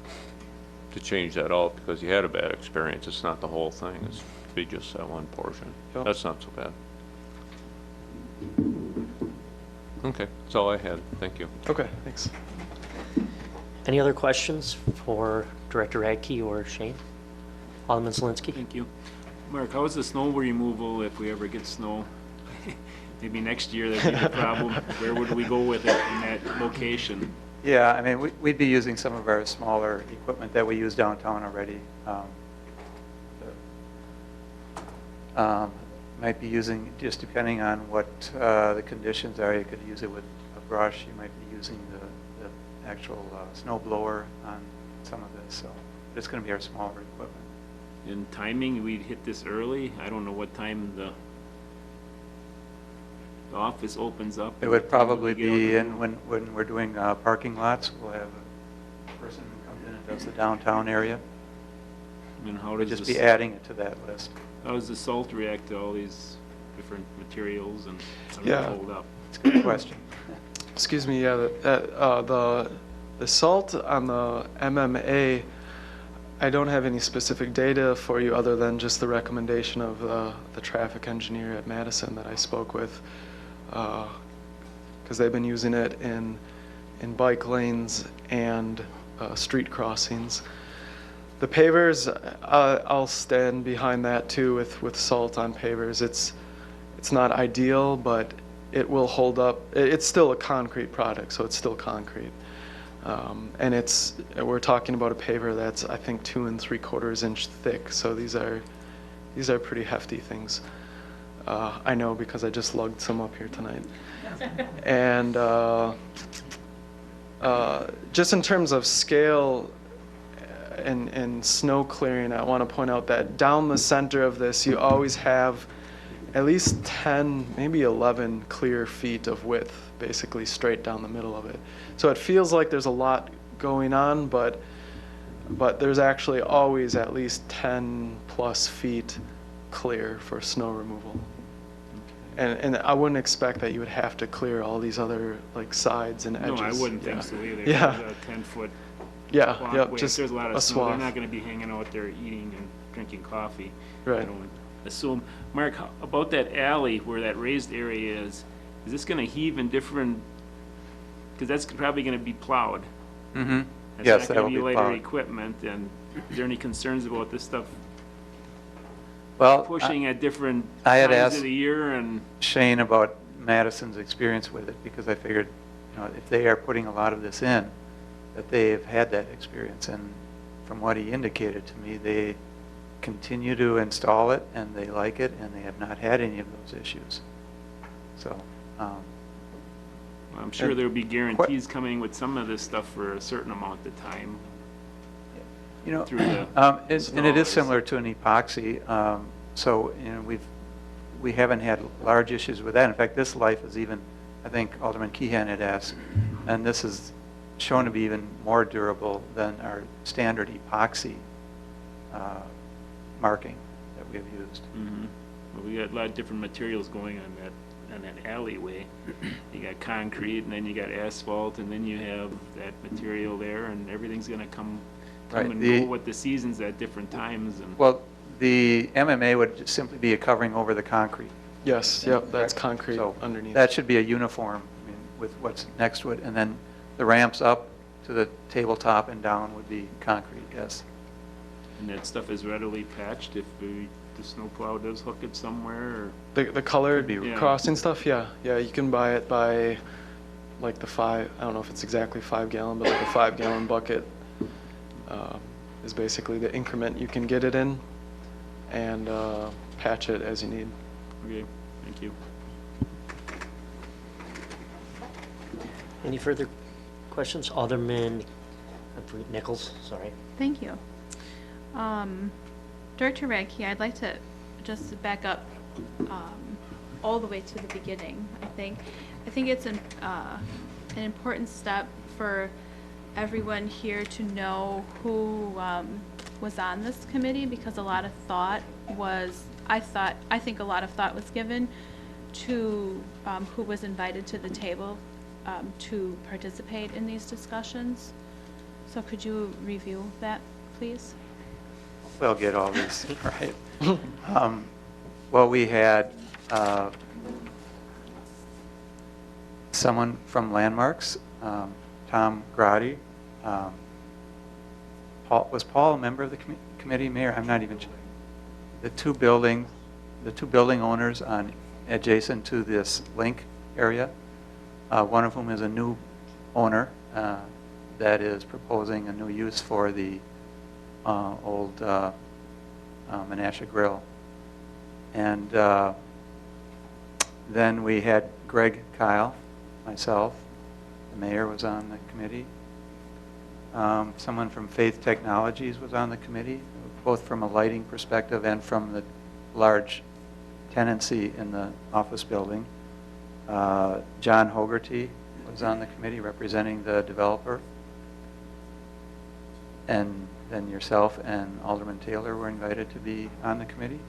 to change that out because you had a bad experience. It's not the whole thing, it's be just that one portion. Yep. That's not so bad. Okay, that's all I had. Thank you. Okay, thanks. Any other questions for Director Radke or Shane? Alderman Zelinski? Thank you. Mark, how is the snow removal if we ever get snow? Maybe next year there'd be a problem. Where would we go with it in that location? Yeah, I mean, we'd be using some of our smaller equipment that we use downtown already. Might be using, just depending on what the conditions are, you could use it with a brush. You might be using the actual snow blower on some of this, so it's going to be our smaller equipment. In timing, we'd hit this early. I don't know what time the office opens up. It would probably Get on be the- in when we're doing parking lots, we'll have a person who comes in and does the downtown area. And how We'll does just this, be adding it to that list. how does the salt react to all these different materials and how does Yeah. it hold up? It's a good question. Excuse me, yeah, the salt on the MMA, I don't have any specific data for you other than just the recommendation of the traffic engineer at Madison that I spoke with, because they've been using it in bike lanes and street crossings. The pavers, I'll stand behind that too with salt on pavers. It's not ideal, but it will hold up. It's still a concrete product, so it's still concrete. And we're talking about a paver that's, I think, 2 3/4 inch thick. So these are pretty hefty things. I know because I just lugged some up here tonight. And just in terms of scale and snow clearing, I want to point out that down the center of this, you always have at least 10, maybe 11 clear feet of width, basically straight down the middle of it. So it feels like there's a lot going on, but there's actually always at least 10 plus feet clear for snow removal. And I wouldn't expect that you would have to clear all these other like sides and No, edges. I wouldn't Yeah. think so either. Yeah. There's a 10-foot Yeah, walkway. just If there's a lot a of snow, they're swath. not gonna be hanging out there eating and drinking coffee. Right. I don't assume. Mark, about that alley where that raised area is this gonna heave in different, because that's probably gonna be plowed. Mm-hmm. That's Yes, not that gonna will be lighter plowed. equipment, and is there any concerns about this stuff Well, pushing at different I had times asked- of the year and? Shane about Madison's experience with it, because I figured, if they are putting a lot of this in, that they have had that experience. And from what he indicated to me, they continue to install it, and they like it, and they have not had any of those issues. So, I'm sure there'll be guarantees coming with some of this stuff for a certain amount of time. Through the and it is snow. similar to an epoxy. So, we haven't had large issues with that. In fact, this life is even, I think Alderman Keehan had asked, and this is shown to be even more durable than our standard epoxy marking that we have used. Well, we got a lot of different materials going on that alleyway. You got concrete, and then you got asphalt, and then you have that material there, and everything's gonna come Right, and the- go with the seasons at different times. And Well, the MMA would just simply be a covering over the concrete. Yes, yep, that's Correct. concrete So underneath. that should be a uniform, with what's next to it, and then the ramps up to the tabletop and down would be concrete, yes. and that stuff is readily patched if the snowplow does hook it somewhere, or? The colored Could be- Yeah. crossing stuff, yeah, you can buy it by like I don't know if it's exactly 5 gallon, but like a 5 gallon bucket is basically the increment you can get it in, and patch it as you need. Okay, thank you. Any further questions? Alderman Nichols, sorry. Thank you. Director Radke, I'd like to just back up all the way to the beginning. I think it's an important step for everyone here to know who was on this committee, because a lot of thought was, I think a lot of thought was given to who was invited to the table to participate in these discussions. So could you review that, please? We'll get all these right. Well, we had someone from Landmarks, Tom Grotti. Was Paul a member of the committee, Mayor? I'm not even sure. The two building owners adjacent to this link area, one of whom is a new owner that is proposing a new use for the old Menasha Grill. And then we had Greg Kyle, myself, the mayor was on the committee. Someone from Faith Technologies was on the committee, both from a lighting perspective and from the large tenancy in the office building. John Hogarty was on the committee representing the developer. And then yourself and Alderman Taylor were invited to be on the committee.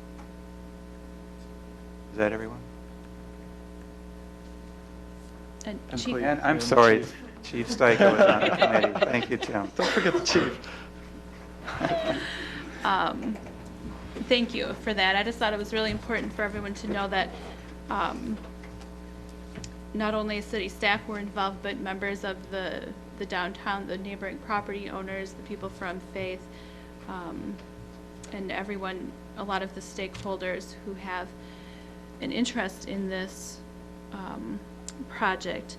Is that everyone? And And Chief, please- And I'm And sorry, Chief. Chief Steiger was on the committee. Thank you, Tim. Don't forget the chief. thank you for that. I just thought it was really important for everyone to know that not only city staff were involved, but members of the downtown, the neighboring property owners, the people from Faith, and everyone, a lot of the stakeholders who have an interest in this project.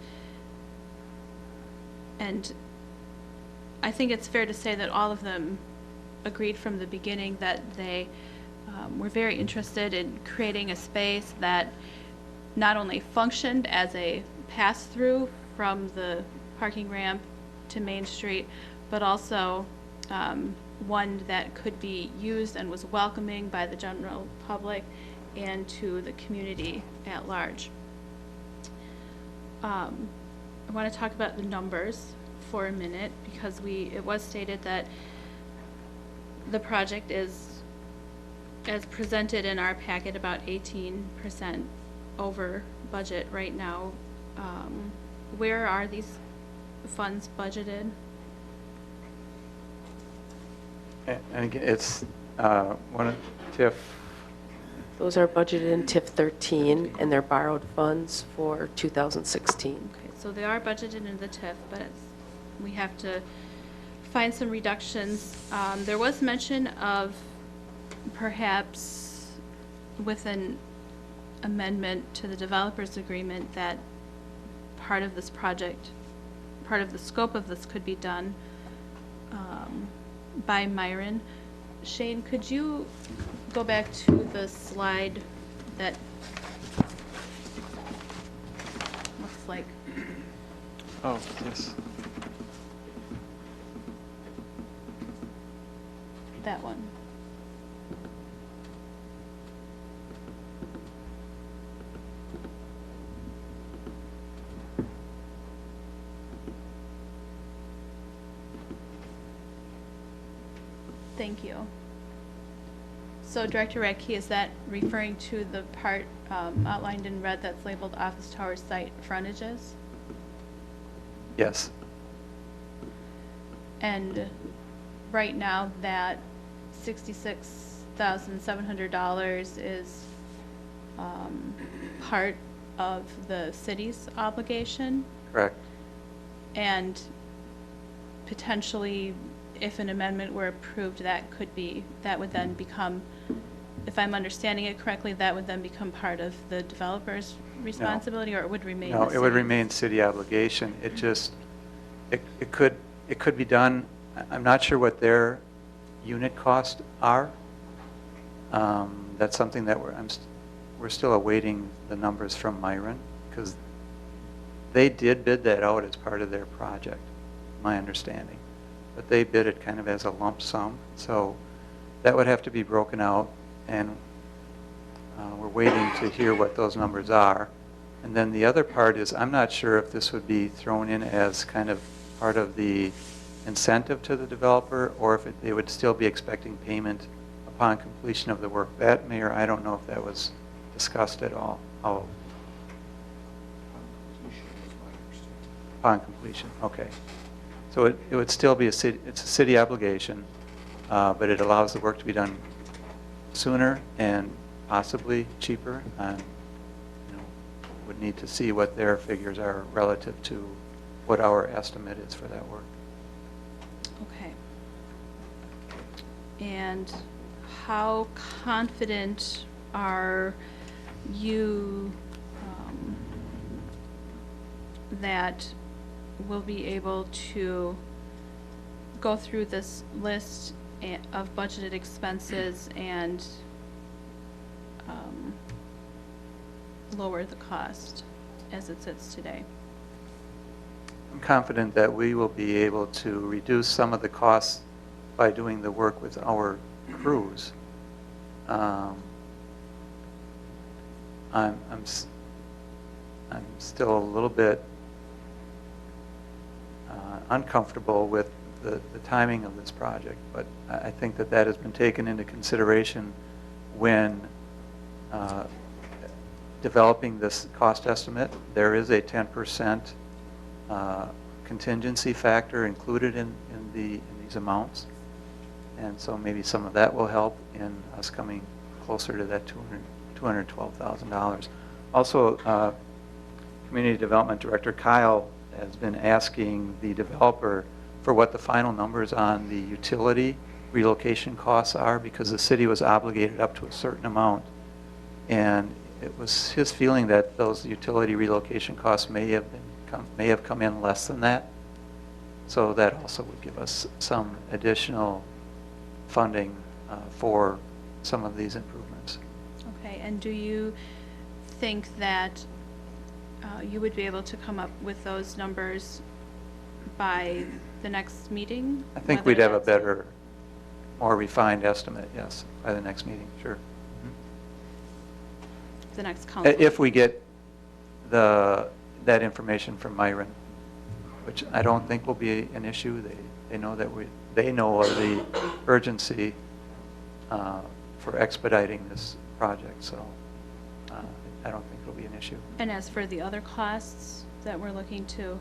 And I think it's fair to say that all of them agreed from the beginning that they were very interested in creating a space that not only functioned as a pass-through from the parking ramp to Main Street, but also one that could be used and was welcoming by the general public and to the community at large. I want to talk about the numbers for a minute, because it was stated that the project is, as presented in our packet, about 18% over budget right now. Where are these funds budgeted? And again, it's one of TIF, Those are budgeted in TIF 13, and they're borrowed funds for 2016. Okay, so they are budgeted in the TIF, but we have to find some reductions. There was mention of perhaps with an amendment to the developers agreement that part of this project, part of the scope of this could be done by Myron. Shane, could you go back to the slide that looks like, Oh, yes. that one? Thank you. So Director Radke, is that referring to the part outlined in red that's labeled office tower site frontages? yes, And right now, that $66,700 is part of the city's obligation, correct. and potentially, if an amendment were approved, that would then become, if I'm understanding it correctly, that would then become part of the developer's responsibility, or it would remain No, the it would city's? remain city obligation. It just, it could be done, I'm not sure what their unit costs are. That's something that we're still awaiting the numbers from Myron, because they did bid that out as part of their project, my understanding. But they bid it kind of as a lump sum, so that would have to be broken out, and we're waiting to hear what those numbers are. And then the other part is, I'm not sure if this would be thrown in as kind of part of the incentive to the developer, or if they would still be expecting payment upon completion of the work. That, Mayor, I don't know if that was discussed at all. Oh, upon completion, okay. So it would still be it's a city obligation, but it allows the work to be done sooner and possibly cheaper. And would need to see what their figures are relative to what our estimate is for that work. Okay. And how confident are you that we'll be able to go through this list of budgeted expenses and lower the cost as it sits today? I'm confident that we will be able to reduce some of the costs by doing the work with our crews. I'm still a little bit uncomfortable with the timing of this project, but I think that that has been taken into consideration when developing this cost estimate. There is a 10% contingency factor included in these amounts, and so maybe some of that will help in us coming closer to that $212,000. Also, Community Development Director Kyle has been asking the developer for what the final numbers on the utility relocation costs are, because the city was obligated up to a certain amount, and it was his feeling that those utility relocation costs may have come in less than that. So that also would give us some additional funding for some of these improvements. Okay, and do you think that you would be able to come up with those numbers by the next meeting? I think we'd have a better, more refined estimate, yes, by the next meeting, sure. The next council? If we get that information from Myron, which I don't think will be an issue. They know that they know of the urgency for expediting this project, so I don't think it'll be an issue. And as for the other costs that we're looking to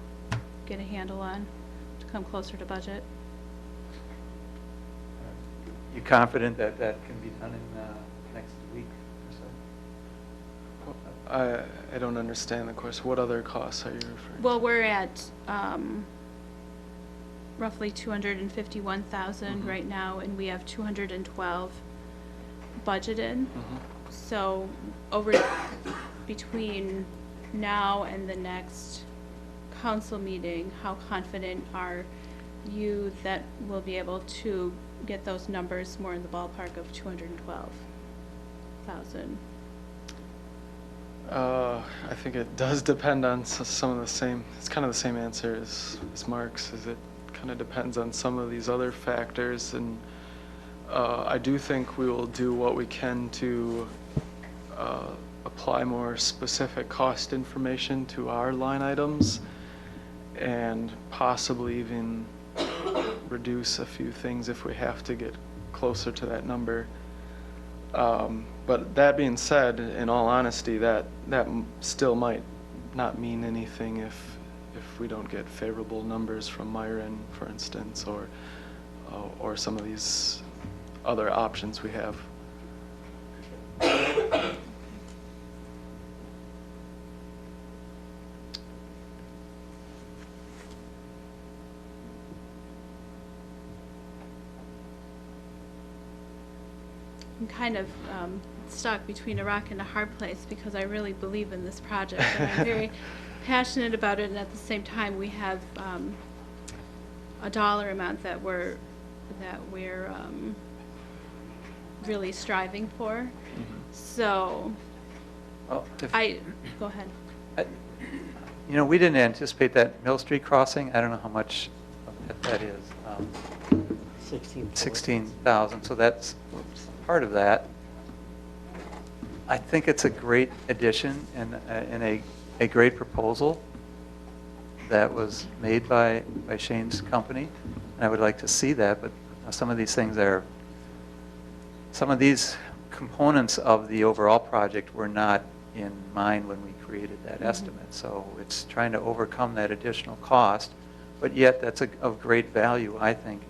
get a handle on, to come closer to budget? You confident that that can be done in next week or so? I don't understand the question. What other costs are you referring to? Well, we're at roughly 251,000 right now, and we have 212 budgeted. So over between now and the next council meeting, how confident are you that we'll be able to get those numbers more in the ballpark of 212,000? I think it does depend on some of the same, it's kind of the same answer as Mark's, is it kind of depends on some of these other factors, and I do think we will do what we can to apply more specific cost information to our line items, and possibly even reduce a few things if we have to get closer to that number. But that being said, in all honesty, that still might not mean anything if we don't get favorable numbers from Myron, for instance, or some of these other options we have. I'm kind of stuck between a rock and a hard place because I really believe in this project and I'm very passionate about it, and at the same time we have a dollar amount that we're really striving for. So Well, go ahead. you know, we didn't anticipate that Mill Street crossing. I don't know how much of that is. 16,000, so that's part of that. I think it's a great addition and a great proposal that was made by Shane's company, and I would like to see that, but some of these components of the overall project were not in mind when we created that estimate, so it's trying to overcome that additional cost, but yet that's of great value, I think,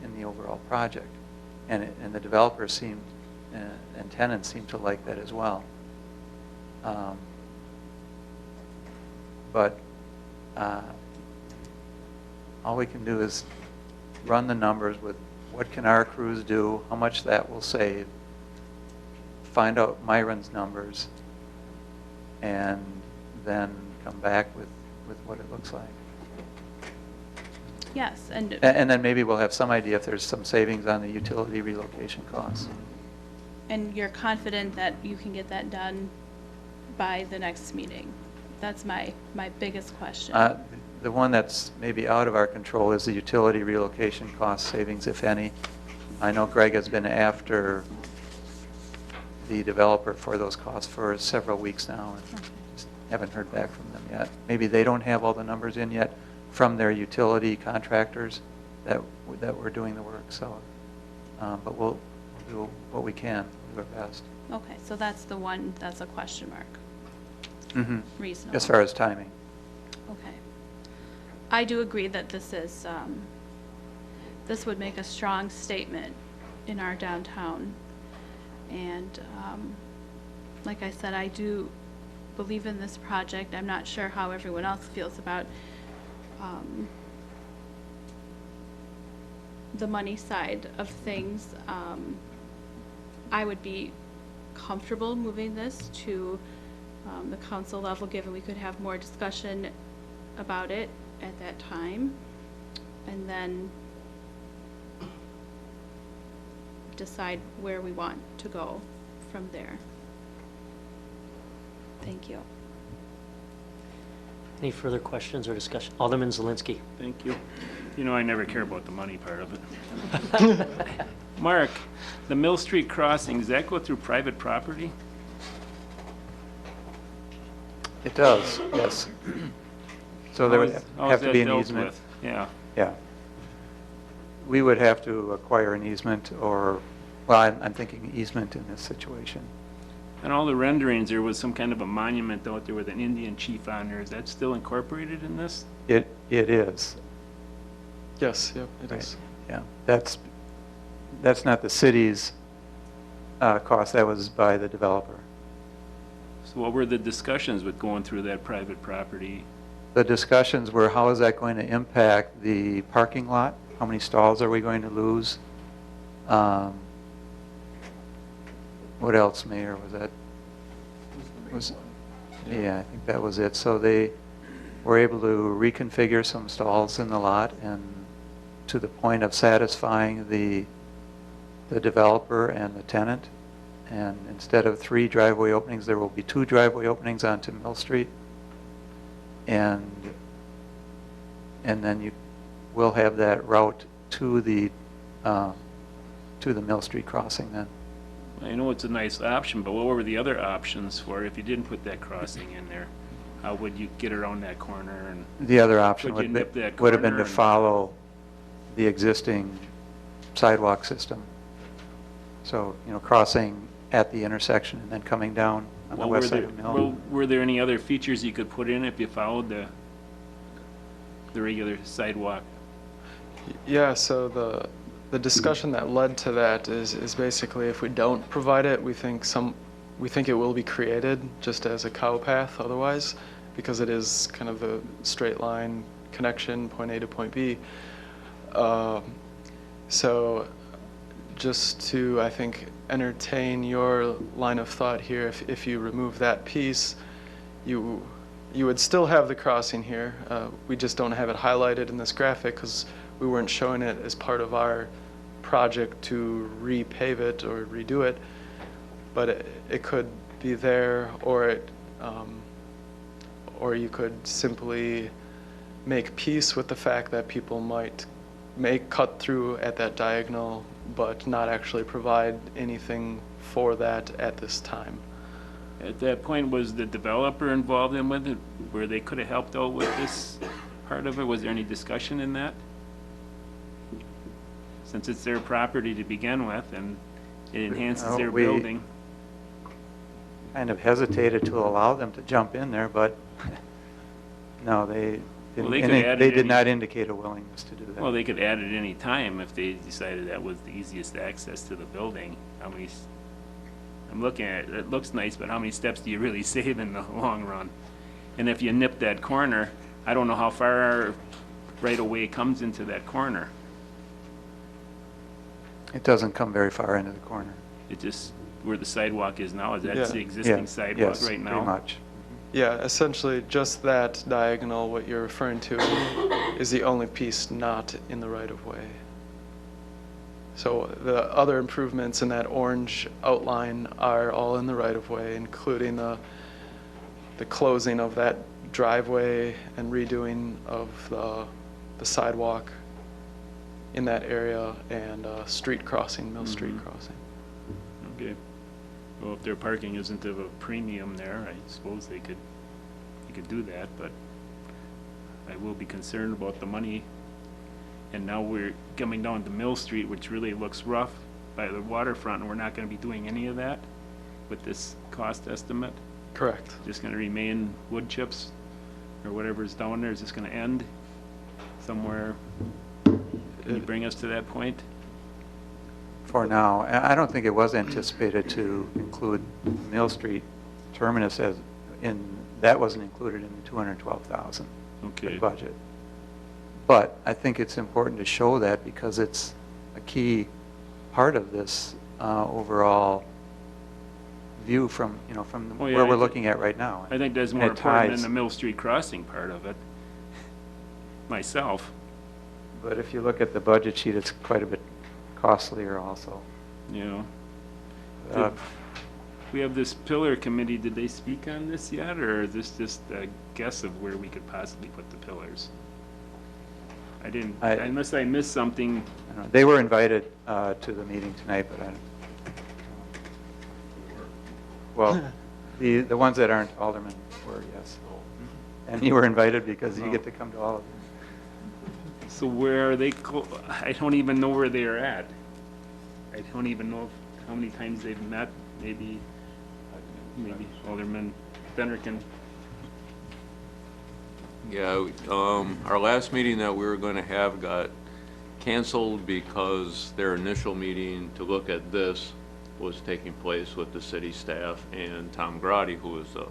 in the overall project, and the developers seem and tenants seem to like that as well. But all we can do is run the numbers with what can our crews do, how much that will save, find out Myron's numbers, and then come back with what it looks like. Yes, and And then maybe we'll have some idea if there's some savings on the utility relocation costs. and you're confident that you can get that done by the next meeting? That's my biggest question. The one that's maybe out of our control is the utility relocation cost savings, if any. I know Greg has been after the developer for those costs for several weeks now, and just haven't heard back from them yet. Maybe they don't have all the numbers in yet from their utility contractors that were doing the work, so, but we'll do what we can, we'll do our best. Okay, so that's the one, that's a question mark. Reasonable. As far as timing. Okay. I do agree that this is, this would make a strong statement in our downtown. And like I said, I do believe in this project. I'm not sure how everyone else feels about the money side of things. I would be comfortable moving this to the council level, given we could have more discussion about it at that time, and then decide where we want to go from there. Thank you. Any further questions or discussion? Alderman Zelinski. Thank you. You know, I never care about the money part of it. Mark, the Mill Street crossing, does that go through private property? It does, yes. So there would How is have to that be an dealt easement. with? Yeah. Yeah. We would have to acquire an easement or, well, I'm thinking easement in this situation. And all the renderings, there was some kind of a monument out there with an Indian chief on there. Is that still incorporated in this? It is. Yes, yep, it Right. is. Yeah, that's That's not the city's cost, that was by the developer. So what were the discussions with going through that private property? The discussions were, how is that going to impact the parking lot? How many stalls are we going to lose? What else, Mayor, was that? Yeah, I think that was it. So they were able to reconfigure some stalls in the lot, and to the point of satisfying the developer and the tenant. And instead of 3 driveway openings, there will be 2 driveway openings onto Mill Street. And then you will have that route to the Mill Street crossing then. I know it's a nice option, but what were the other options for it if you didn't put that crossing in there? How would you get around that corner and? The other option Would you nip that would have been to corner and- follow the existing sidewalk system. So, crossing at the intersection and then coming down on the Well, west side of Mill. Were there any other features you could put in if you followed the regular sidewalk? Yeah, so the discussion that led to that is basically if we don't provide it, we think it will be created just as a cow path otherwise, because it is kind of a straight line connection, point A to point B. So just to, I think, entertain your line of thought here, if you remove that piece, you would still have the crossing here. We just don't have it highlighted in this graphic because we weren't showing it as part of our project to repave it or redo it. But it could be there, or you could simply make peace with the fact that people may cut through at that diagonal, but not actually provide anything for that at this time. At that point, was the developer involved in with it, where they could have helped out with this part of it? Was there any discussion in that? Since it's their property to begin with, and it enhances their We building. kind of hesitated to allow them to jump in there, but no, they Well, didn't, they could add they it did in- not indicate a willingness to do that. Well, they could add it any time if they decided that was the easiest access to the building. I'm looking at it, it looks nice, but how many steps do you really save in the long run? And if you nip that corner, I don't know how far right away comes into that corner. It doesn't come very far into the corner. It just, where the sidewalk is now, is that Yeah. the existing Yeah, sidewalk yes, right now? pretty much. Yeah, essentially just that diagonal, what you're referring to, is the only piece not in the right-of-way. So the other improvements in that orange outline are all in the right-of-way, including the closing of that driveway and redoing of the sidewalk in that area, and street crossing, Mill Street crossing. Okay. Well, if their parking isn't of a premium there, I suppose you could do that, but I will be concerned about the money. And now we're coming down to Mill Street, which really looks rough by the waterfront, and we're not gonna be doing any of that with this cost estimate? Correct. Just gonna remain wood chips, or whatever's down there, is just gonna end somewhere? Can you bring us to that point? For now, I don't think it was anticipated to include Mill Street terminus that wasn't included in the 212,000 Okay. budget. But I think it's important to show that because it's a key part of this overall view from Oh, yeah, where I we're thi- looking at right now. I think that's And more it important than ties. the Mill Street crossing part of it, myself. But if you look at the budget sheet, it's quite a bit costlier also. You know, Uh, we have this pillar committee, did they speak on this yet, or is this just a guess of where we could possibly put the pillars? I didn't, unless I missed something. I don't know. They were invited to the meeting tonight, but I don't. Well, the ones that aren't aldermen were, yes. And you were invited because you get to come to all of them. So where are they, I don't even know where they are at. I don't even know how many times they've met, maybe Alderman Benner can. Yeah, our last meeting that we were going to have got canceled because their initial meeting to look at this was taking place with the city staff and Tom Grotti, who is a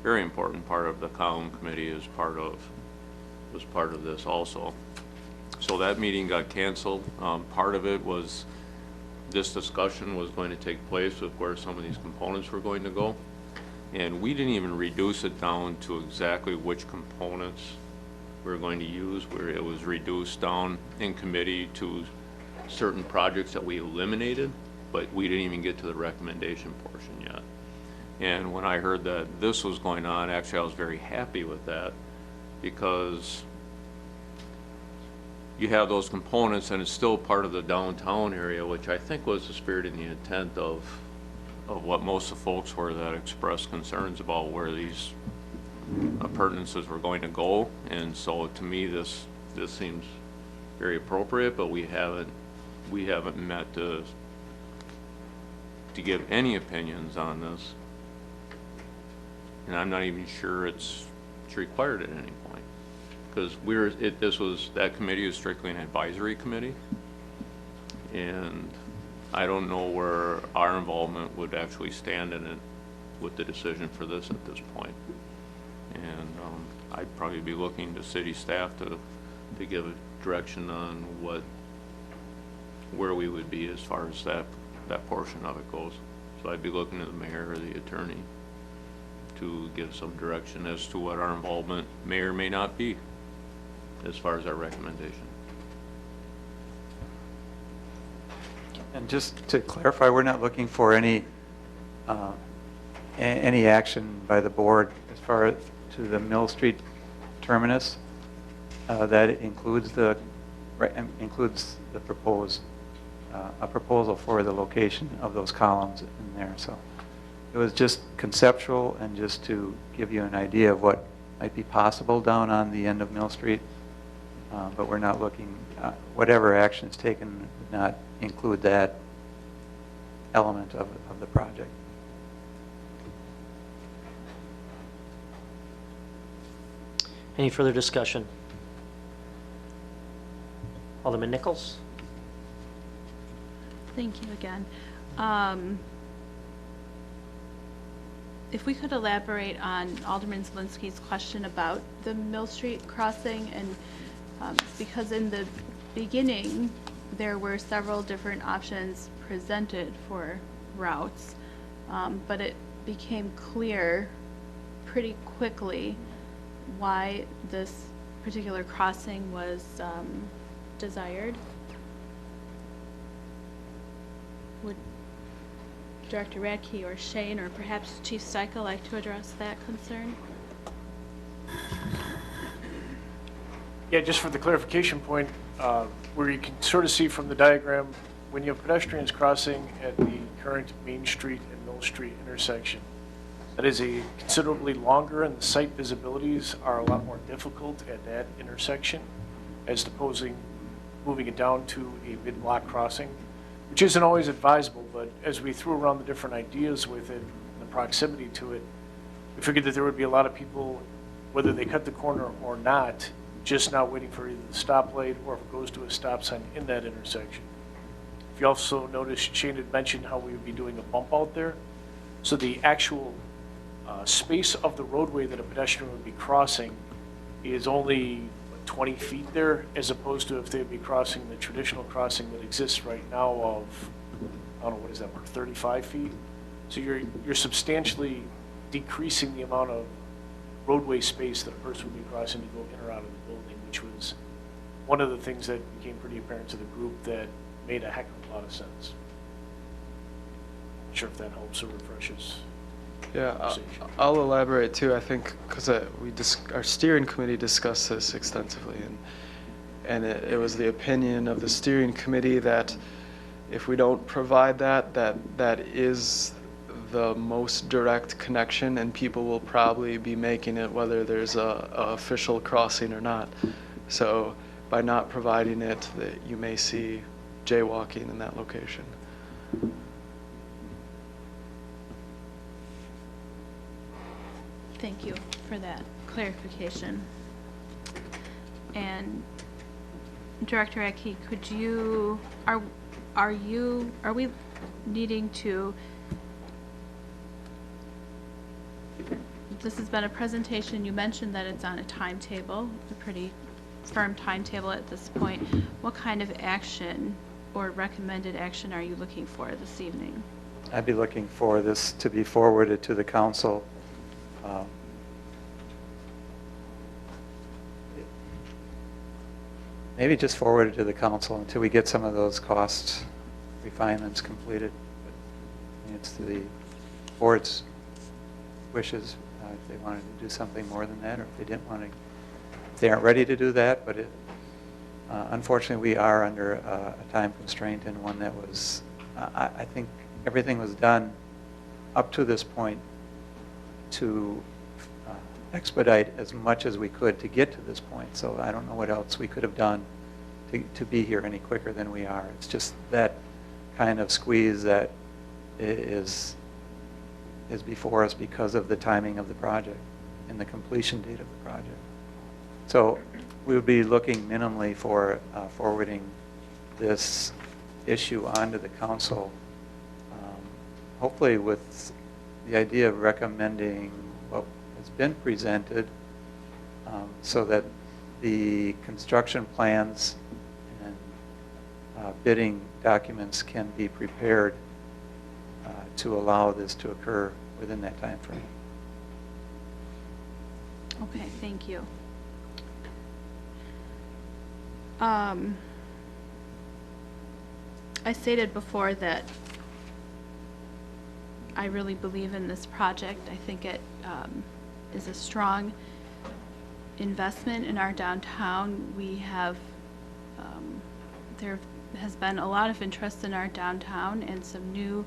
very important part of the column committee, was part of this also. So that meeting got canceled. Part of it was this discussion was going to take place with where some of these components were going to go. And we didn't even reduce it down to exactly which components we were going to use, where it was reduced down in committee to certain projects that we eliminated, but we didn't even get to the recommendation portion yet. And when I heard that this was going on, actually I was very happy with that, because you have those components and it's still part of the downtown area, which I think was the spirit and the intent of what most of the folks were that expressed concerns about where these appurtenances were going to go. And so to me, this seems very appropriate, but we haven't met to give any opinions on this. And I'm not even sure it's required at any point. Because that committee is strictly an advisory committee. And I don't know where our involvement would actually stand in it with the decision for this at this point. And I'd probably be looking to city staff to give a direction on where we would be as far as that portion of it goes. So I'd be looking to the mayor or the attorney to give some direction as to what our involvement may or may not be as far as our recommendation. And just to clarify, we're not looking for any action by the board as far as to the Mill Street terminus. That includes the proposed a proposal for the location of those columns in there. So it was just conceptual and just to give you an idea of what might be possible down on the end of Mill Street. But we're not looking, whatever action is taken would not include that element of the project. Any further discussion? Alderman Nichols? Thank you again. If we could elaborate on Alderman Zielinski's question about the Mill Street crossing, and because in the beginning there were several different options presented for routes, but it became clear pretty quickly why this particular crossing was desired. Would Director Radke or Shane or perhaps Chief Steichel like to address that concern? Yeah, just for the clarification point, where you can sort of see from the diagram, when you have pedestrians crossing at the current Main Street and Mill Street intersection, that is a considerably longer, and the site visibilities are a lot more difficult at that intersection as opposed to moving it down to a mid-block crossing, which isn't always advisable, but as we threw around the different ideas with it, the proximity to it, we figured that there would be a lot of people, whether they cut the corner or not, just now waiting for either the stoplight or if it goes to a stop sign in that intersection. If you also noticed, Shane had mentioned how we would be doing a bump out there. So the actual space of the roadway that a pedestrian would be crossing is only 20 feet there, as opposed to if they'd be crossing the traditional crossing that exists right now of, I don't know, what is that, Mark, 35 feet? So you're substantially decreasing the amount of roadway space that a person would be crossing to go in or out of the building, which was one of the things that became pretty apparent to the group that made a heck of a lot of sense. Not sure if that helps or refreshes. Yeah, I'll elaborate too. I think because our steering committee discussed this extensively, and it was the opinion of the steering committee that if we don't provide that is the most direct connection, and people will probably be making it whether there's a official crossing or not. So by not providing it, that you may see jaywalking in that location. Thank you for that clarification. And Director Eki, could you, are we needing to, this has been a presentation, you mentioned that it's on a timetable, a pretty firm timetable at this point. What kind of action or recommended action are you looking for this evening? I'd be looking for this to be forwarded to the council. Maybe just forwarded to the council until we get some of those cost refinements completed. But it's the board's wishes if they wanted to do something more than that, or if they didn't want to, if they aren't ready to do that. But unfortunately, we are under a time constraint, and one that was, I think everything was done up to this point to expedite as much as we could to get to this point. So I don't know what else we could have done to be here any quicker than we are. It's just that kind of squeeze that is before us because of the timing of the project and the completion date of the project. So we would be looking minimally for forwarding this issue onto the council, hopefully with the idea of recommending what has been presented, so that the construction plans and bidding documents can be prepared to allow this to occur within that time frame. Okay, thank you. I stated before that I really believe in this project. I think it is a strong investment in our downtown. We have, there has been a lot of interest in our downtown and some new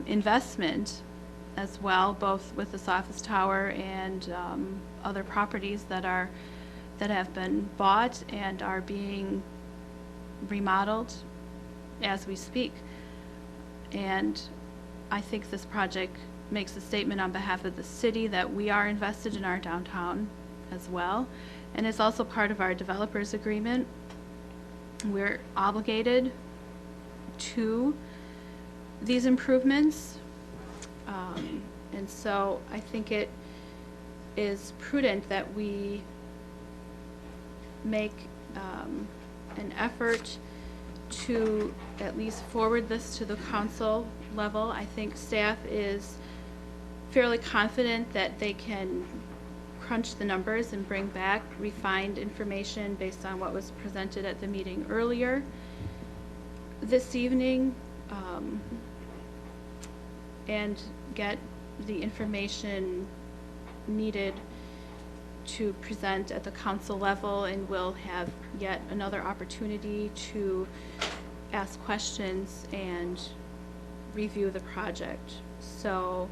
investment as well, both with this office tower and other properties that have been bought and are being remodeled as we speak. And I think this project makes a statement on behalf of the city that we are invested in our downtown as well. And it's also part of our developers agreement. We're obligated to these improvements. And so I think it is prudent that we make an effort to at least forward this to the council level. I think staff is fairly confident that they can crunch the numbers and bring back refined information based on what was presented at the meeting earlier this evening, and get the information needed to present at the council level, and we'll have yet another opportunity to ask questions and review the project. So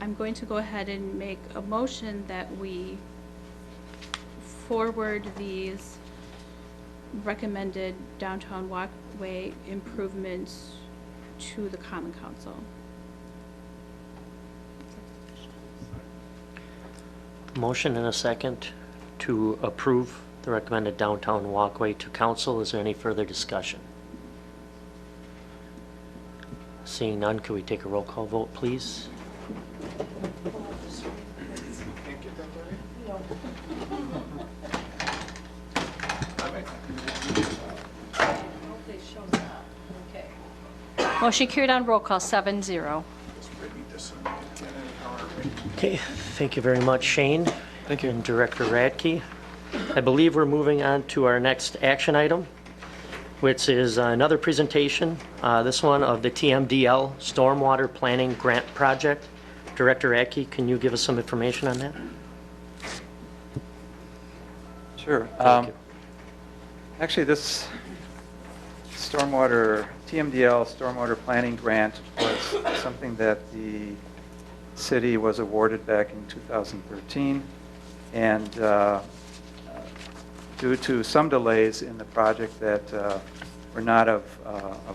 I'm going to go ahead and make a motion that we forward these recommended downtown walkway improvements to the Common Council. Motion and a second to approve the recommended downtown walkway to council. Is there any further discussion? Seeing none, can we take a roll call vote, please? Motion carried on roll call, 7-0. Okay, thank you very much, Shane. Thank you. And Director Radke. I believe we're moving on to our next action item, which is another presentation, this one of the TMDL Stormwater Planning Grant Project. Director Radke, can you give us some information on that? Sure. Thank you. Actually, this TMDL Stormwater Planning Grant was something that the city was awarded back in 2013. And due to some delays in the project that were not of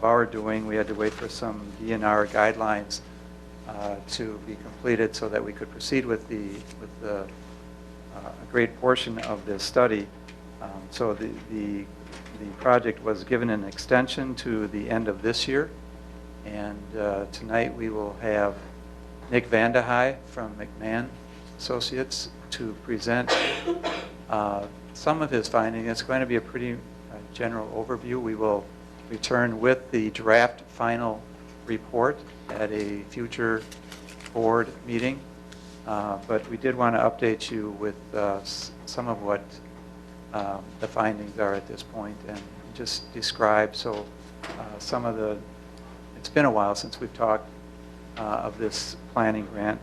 our doing, we had to wait for some DNR guidelines to be completed so that we could proceed with a great portion of this study. So the project was given an extension to the end of this year, and tonight we will have Nick Vandehei from McMahon Associates to present some of his findings. It's going to be a pretty general overview. We will return with the draft final report at a future board meeting, but we did want to update you with some of what the findings are at this point and just describe some of the, it's been a while since we've talked of this planning grant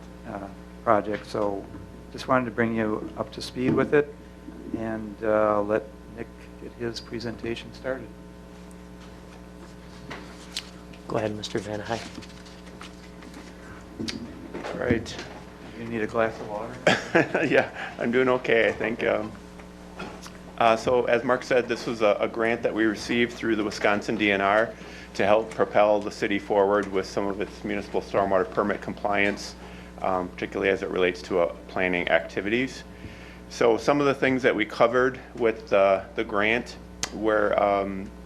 project, so just wanted to bring you up to speed with it and let Nick get his presentation started. Go ahead, Mr. Van High. All right. You need a glass of water? Yeah, I'm doing okay, I think. So as Mark said, this was a grant that we received through the Wisconsin DNR to help propel the city forward with some of its municipal stormwater permit compliance, particularly as it relates to planning activities. So some of the things that we covered with the grant were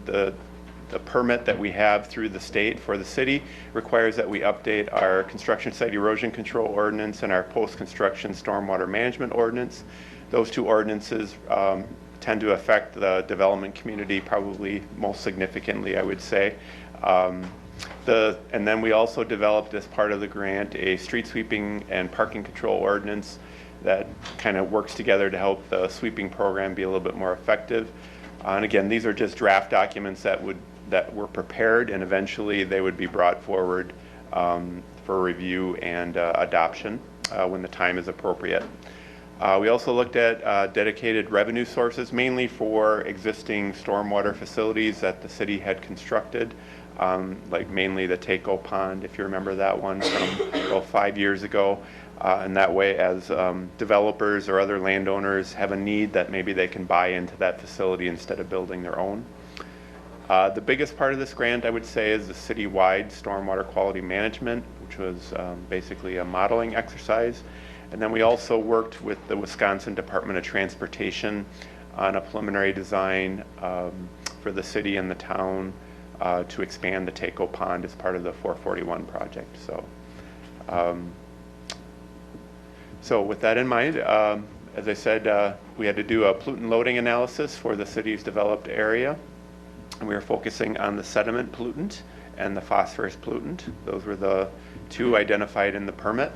the permit that we have through the state for the city requires that we update our construction site erosion control ordinance and our post-construction stormwater management ordinance. Those two ordinances tend to affect the development community probably most significantly, I would say. And then we also developed as part of the grant a street sweeping and parking control ordinance that kind of works together to help the sweeping program be a little bit more effective. And again, these are just draft documents that were prepared, and eventually they would be brought forward for review and adoption when the time is appropriate. We also looked at dedicated revenue sources, mainly for existing stormwater facilities that the city had constructed, like mainly the Taco Pond, if you remember that one from about 5 years ago. And that way, as developers or other landowners have a need, that maybe they can buy into that facility instead of building their own. The biggest part of this grant, I would say, is the city-wide stormwater quality management, which was basically a modeling exercise. And then we also worked with the Wisconsin Department of Transportation on a preliminary design for the city and the town to expand the Taco Pond as part of the 441 project. So with that in mind, as I said, we had to do a pollutant loading analysis for the city's developed area. And we were focusing on the sediment pollutant and the phosphorus pollutant. Those were the two identified in the permit.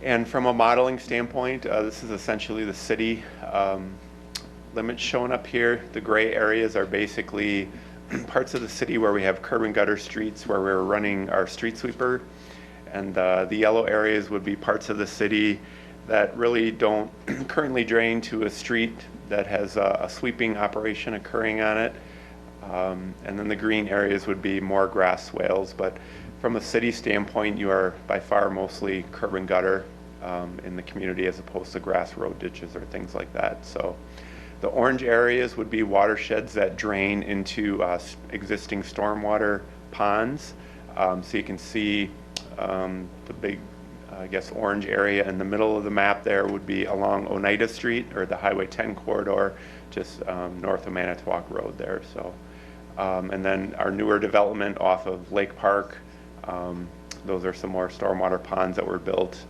And from a modeling standpoint, this is essentially the city limits shown up here. The gray areas are basically parts of the city where we have curb and gutter streets where we're running our street sweeper. And the yellow areas would be parts of the city that really don't currently drain to a street that has a sweeping operation occurring on it. And then the green areas would be more grass swales. But from a city standpoint, you are by far mostly curb and gutter in the community as opposed to grass road ditches or things like that. So the orange areas would be watersheds that drain into existing stormwater ponds. So you can see the big, I guess, orange area in the middle of the map there would be along Oneida Street or the Highway 10 corridor, just north of Manitowoc Road there. So, and then our newer development off of Lake Park, those are some more stormwater ponds that were built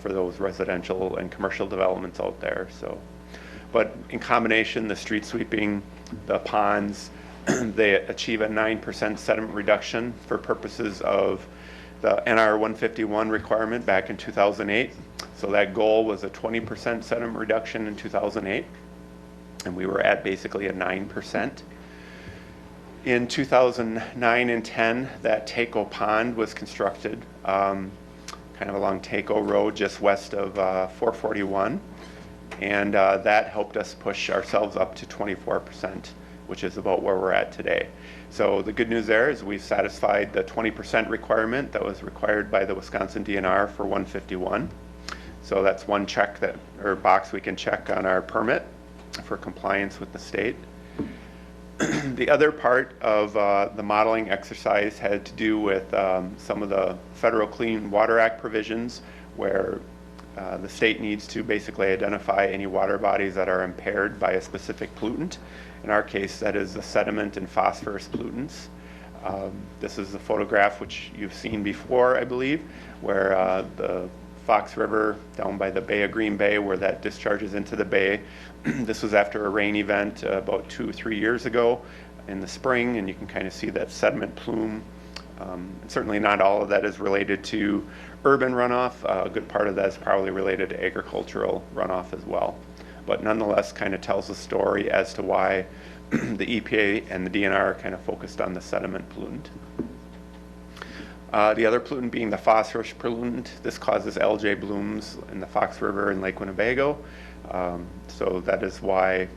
for those residential and commercial developments out there. So, but in combination, the street sweeping, the ponds, they achieve a 9% sediment reduction for purposes of the NR 151 requirement back in 2008. So that goal was a 20% sediment reduction in 2008, and we were at basically a 9%. In 2009 and 10, that Taco Pond was constructed, kind of along Taco Road, just west of 441, and that helped us push ourselves up to 24%, which is about where we're at today. So the good news there is we've satisfied the 20% requirement that was required by the Wisconsin DNR for 151. So that's one check that, or box we can check on our permit for compliance with the state. The other part of the modeling exercise had to do with some of the Federal Clean Water Act provisions where The state needs to basically identify any water bodies that are impaired by a specific pollutant. In our case, that is the sediment and phosphorus pollutants. This is the photograph which you've seen before, I believe, where the Fox River down by the Bay of Green Bay, where that discharges into the bay. This was after a rain event about 2 or 3 years ago in the spring, and you can kind of see that sediment plume. Certainly not all of that is related to urban runoff. A good part of that is probably related to agricultural runoff as well. But nonetheless, kind of tells a story as to why the EPA and the DNR are kind of focused on the sediment pollutant. The other pollutant being the phosphorus pollutant. This causes algae blooms in the Fox River and Lake Winnebago. So that is why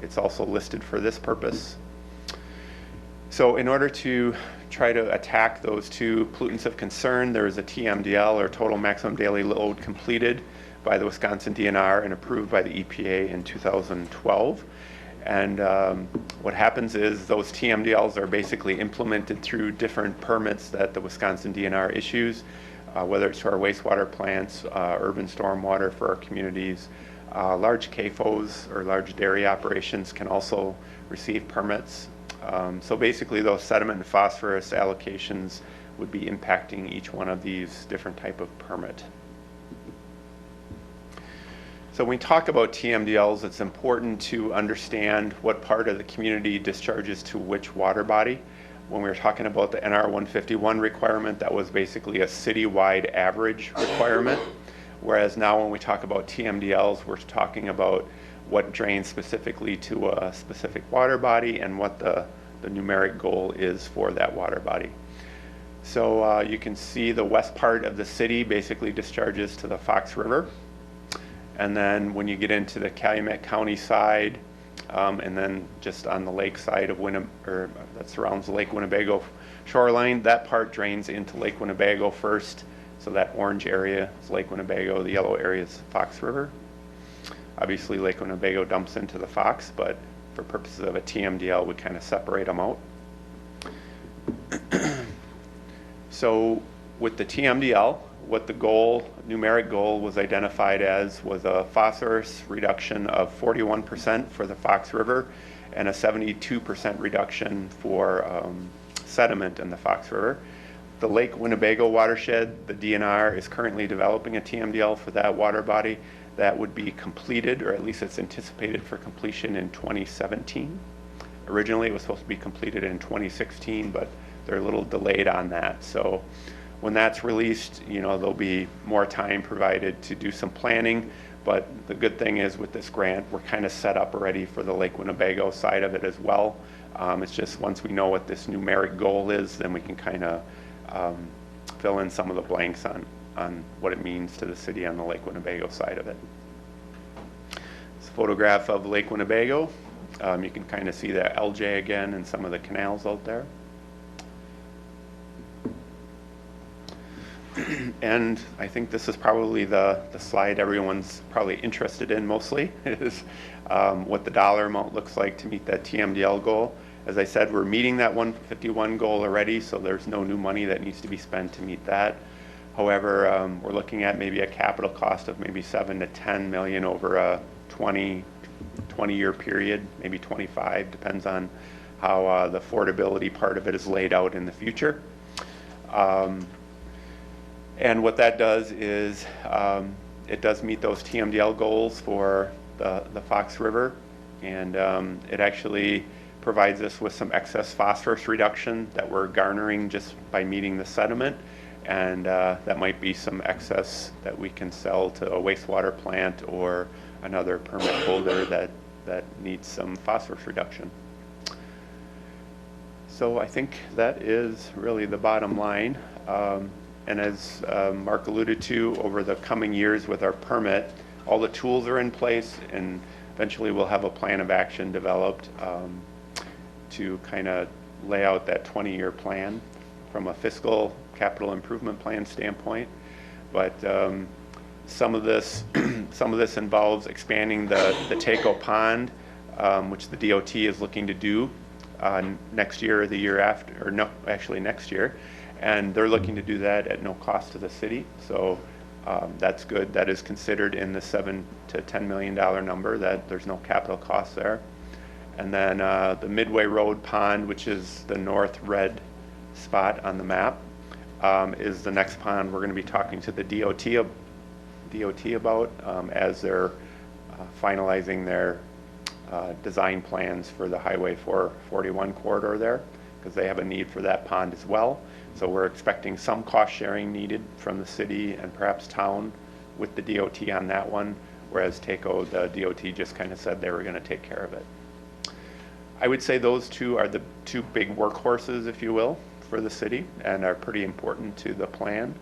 it's also listed for this purpose. So in order to try to attack those two pollutants of concern, there is a TMDL, or total maximum daily load, completed by the Wisconsin DNR and approved by the EPA in 2012. And what happens is those TMDLs are basically implemented through different permits that the Wisconsin DNR issues, whether it's to our wastewater plants, urban stormwater for our communities. Large CAFOs, or large dairy operations, can also receive permits. So basically those sediment and phosphorus allocations would be impacting each one of these different type of permit. So when we talk about TMDLs, it's important to understand what part of the community discharges to which water body. When we were talking about the NR 151 requirement, that was basically a citywide average requirement. Whereas now when we talk about TMDLs, we're talking about what drains specifically to a specific water body and what the numeric goal is for that water body. So you can see the west part of the city basically discharges to the Fox River. And then when you get into the Calumet County side, and then just on the lake side of that surrounds the Lake Winnebago shoreline, that part drains into Lake Winnebago first. So that orange area is Lake Winnebago, the yellow area is Fox River. Obviously Lake Winnebago dumps into the Fox, but for purposes of a TMDL, we kind of separate them out. So with the TMDL, what the numeric goal was identified as was a phosphorus reduction of 41% for the Fox River and a 72% reduction for sediment in the Fox River. The Lake Winnebago watershed, the DNR is currently developing a TMDL for that water body. That would be completed, or at least it's anticipated for completion in 2017. Originally it was supposed to be completed in 2016, but they're a little delayed on that. So when that's released, there'll be more time provided to do some planning. But the good thing is with this grant, we're kind of set up already for the Lake Winnebago side of it as well. It's just once we know what this numeric goal is, then we can kind of fill in some of the blanks on what it means to the city on the Lake Winnebago side of it. It's a photograph of Lake Winnebago. You can kind of see the LJ again and some of the canals out there. And I think this is probably the slide everyone's probably interested in mostly, is what the dollar amount looks like to meet that TMDL goal. As I said, we're meeting that 151 goal already, so there's no new money that needs to be spent to meet that. However, we're looking at maybe a capital cost of maybe 7 to 10 million over a 20-year period, maybe 25, depends on how the affordability part of it is laid out in the future. And what that does is it does meet those TMDL goals for the Fox River, and it actually provides us with some excess phosphorus reduction that we're garnering just by meeting the sediment, and that might be some excess that we can sell to a wastewater plant or another permit holder that needs some phosphorus reduction. So I think that is really the bottom line. And as Mark alluded to, over the coming years with our permit, all the tools are in place, and eventually we'll have a plan of action developed to kind of lay out that 20-year plan from a fiscal capital improvement plan standpoint. But some of this involves expanding the Taco Pond, which the DOT is looking to do next year or the year after, or no, actually next year. And they're looking to do that at no cost to the city. So That's good. That is considered in the $7 to $10 million number, that there's no capital cost there. And then the Midway Road Pond, which is the north red spot on the map, is the next pond we're going to be talking to the DOT about as they're finalizing their design plans for the Highway 441 corridor there, because they have a need for that pond as well. So we're expecting some cost sharing needed from the city and perhaps town with the DOT on that one, whereas TACO, the DOT just kind of said they were going to take care of it. I would say those two are the two big workhorses, if you will, for the city and are pretty important to the plan.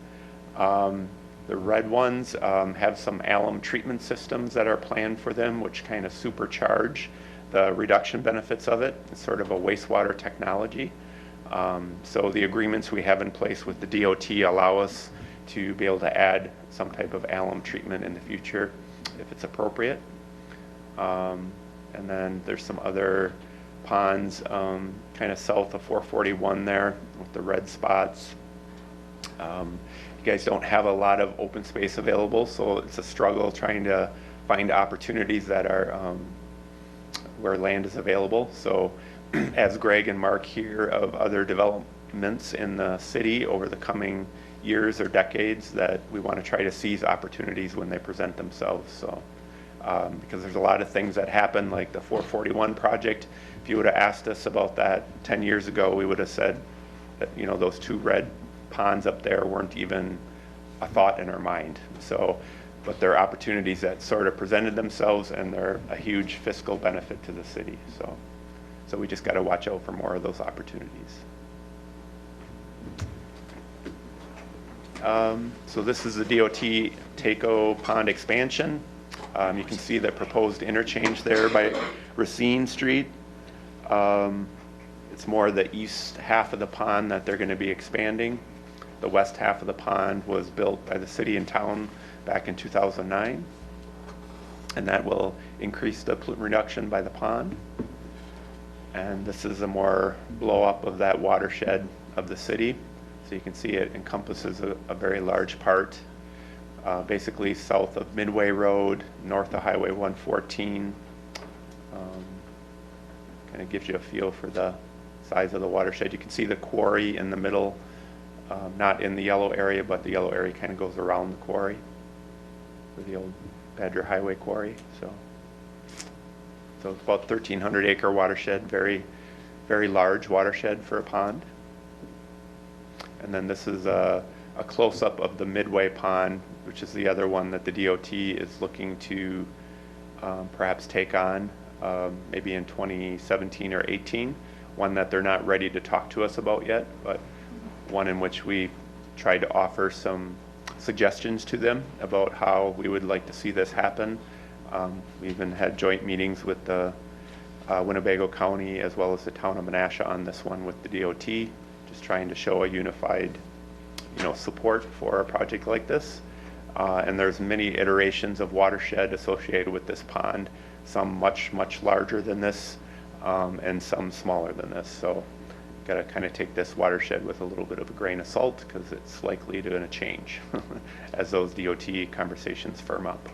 The red ones have some alum treatment systems that are planned for them, which kind of supercharge the reduction benefits of it. It's sort of a wastewater technology. So the agreements we have in place with the DOT allow us to be able to add some type of alum treatment in the future if it's appropriate. And then there's some other ponds kind of south of 441 there with the red spots. You guys don't have a lot of open space available, so it's a struggle trying to find opportunities that are where land is available. So as Greg and Mark hear of other developments in the city over the coming years or decades, that we want to try to seize opportunities when they present themselves. So because there's a lot of things that happen, like the 441 project. If you would have asked us about that 10 years ago, we would have said that, you know, those two red ponds up there weren't even a thought in our mind. So, but they're opportunities that sort of presented themselves, and they're a huge fiscal benefit to the city. So we just got to watch out for more of those opportunities. So this is the DOT TACO pond expansion. You can see the proposed interchange there by Racine Street. It's more the east half of the pond that they're going to be expanding. The west half of the pond was built by the city and town back in 2009. And that will increase the pollutant reduction by the pond. And this is a more blow up of that watershed of the city. So you can see it encompasses a very large part, basically south of Midway Road, north of Highway 114. Kind of gives you a feel for the size of the watershed. You can see the quarry in the middle, not in the yellow area, but the yellow area kind of goes around the quarry, for the old Badger Highway quarry. So it's about 1,300 acre watershed, very, very large watershed for a pond. And then this is a close-up of the Midway Pond, which is the other one that the DOT is looking to perhaps take on, maybe in 2017 or 18. One that they're not ready to talk to us about yet, but one in which we tried to offer some suggestions to them about how we would like to see this happen. We even had joint meetings with the Winnebago County as well as the town of Menasha on this one with the DOT, just trying to show a unified, support for a project like this. And there's many iterations of watershed associated with this pond, some much, much larger than this, and some smaller than this. So got to kind of take this watershed with a little bit of a grain of salt, because it's likely to change as those DOT conversations firm up.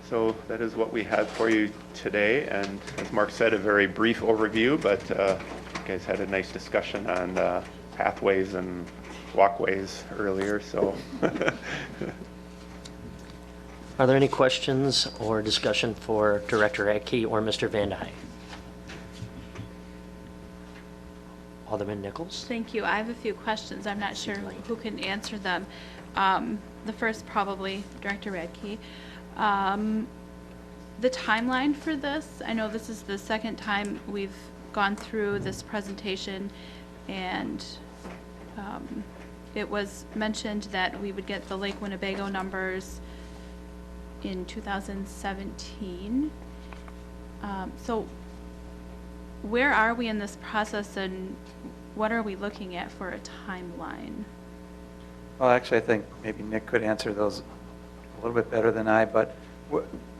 So that is what we have for you today, and as Mark said, a very brief overview, but you guys had a nice discussion on pathways and walkways earlier, so. Are there any questions or discussion for Director Radke or Mr. Van Dyke? Alderman Nichols? Thank you. I have a few questions. I'm not sure who can answer them. The first, probably Director Radke. The timeline for this, I know this is the second time we've gone through this presentation, and it was mentioned that we would get the Lake Winnebago numbers in 2017. So where are we in this process, and what are we looking at for a timeline? Well, actually, I think maybe Nick could answer those a little bit better than I, but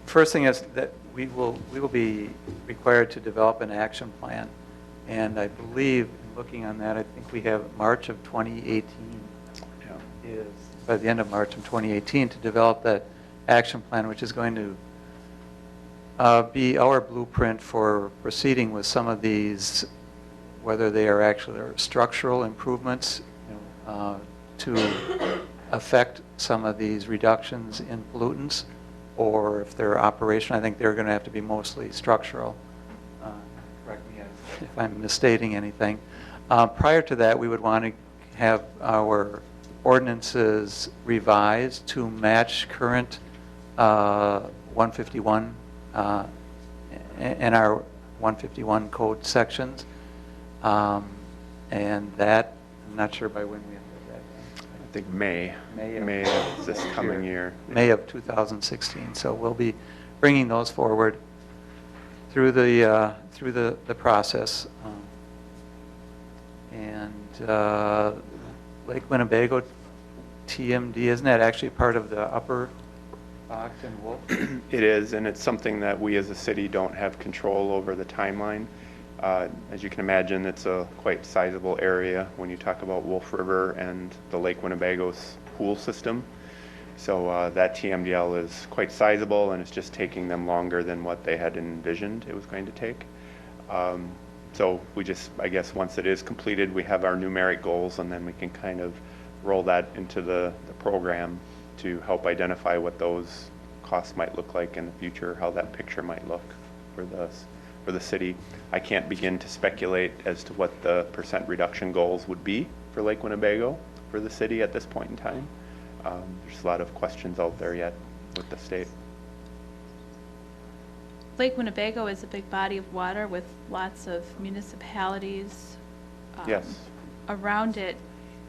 first thing is that we will be required to develop an action plan, and I believe, looking on that, I think we have March of 2018 is, by the end of March of 2018, to develop that action plan, which is going to be our blueprint for proceeding with some of these, whether they are actually structural improvements to affect some of these reductions in pollutants, or if they're operational. I think they're going to have to be mostly structural. Correct me if I'm misstating anything. Prior to that, we would want to have our ordinances revised to match current 151 and our 151 code sections. And that, I'm not sure by when we have to have that. I think May of this coming year. May of 2016. So we'll be bringing those forward through the process. And Lake Winnebago TMD, isn't that actually part of the Upper Fox and Wolf? It is, and it's something that we as a city don't have control over the timeline. As you can imagine, it's a quite sizable area when you talk about Wolf River and the Lake Winnebago's pool system. So that TMDL is quite sizable, and it's just taking them longer than what they had envisioned it was going to take. So we just, I guess, once it is completed, we have our numeric goals, and then we can kind of roll that into the program to help identify what those costs might look like in the future, how that picture might look for the city. I can't begin to speculate as to what the % reduction goals would be for Lake Winnebago for the city at this point in time. There's a lot of questions out there yet with the state. Lake Winnebago is a big body of water with lots of municipalities Yes. around it.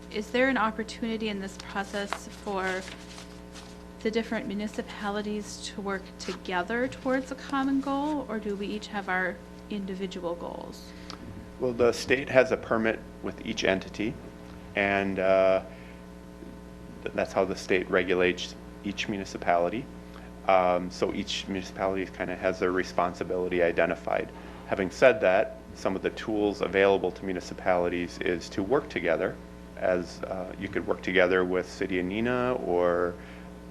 Is there an opportunity in this process for the different municipalities to work together towards a common goal, or do we each have our individual goals? Well, the state has a permit with each entity, and that's how the state regulates each municipality. So each municipality kind of has their responsibility identified. Having said that, some of the tools available to municipalities is to work together, as you could work together with City of Neenah or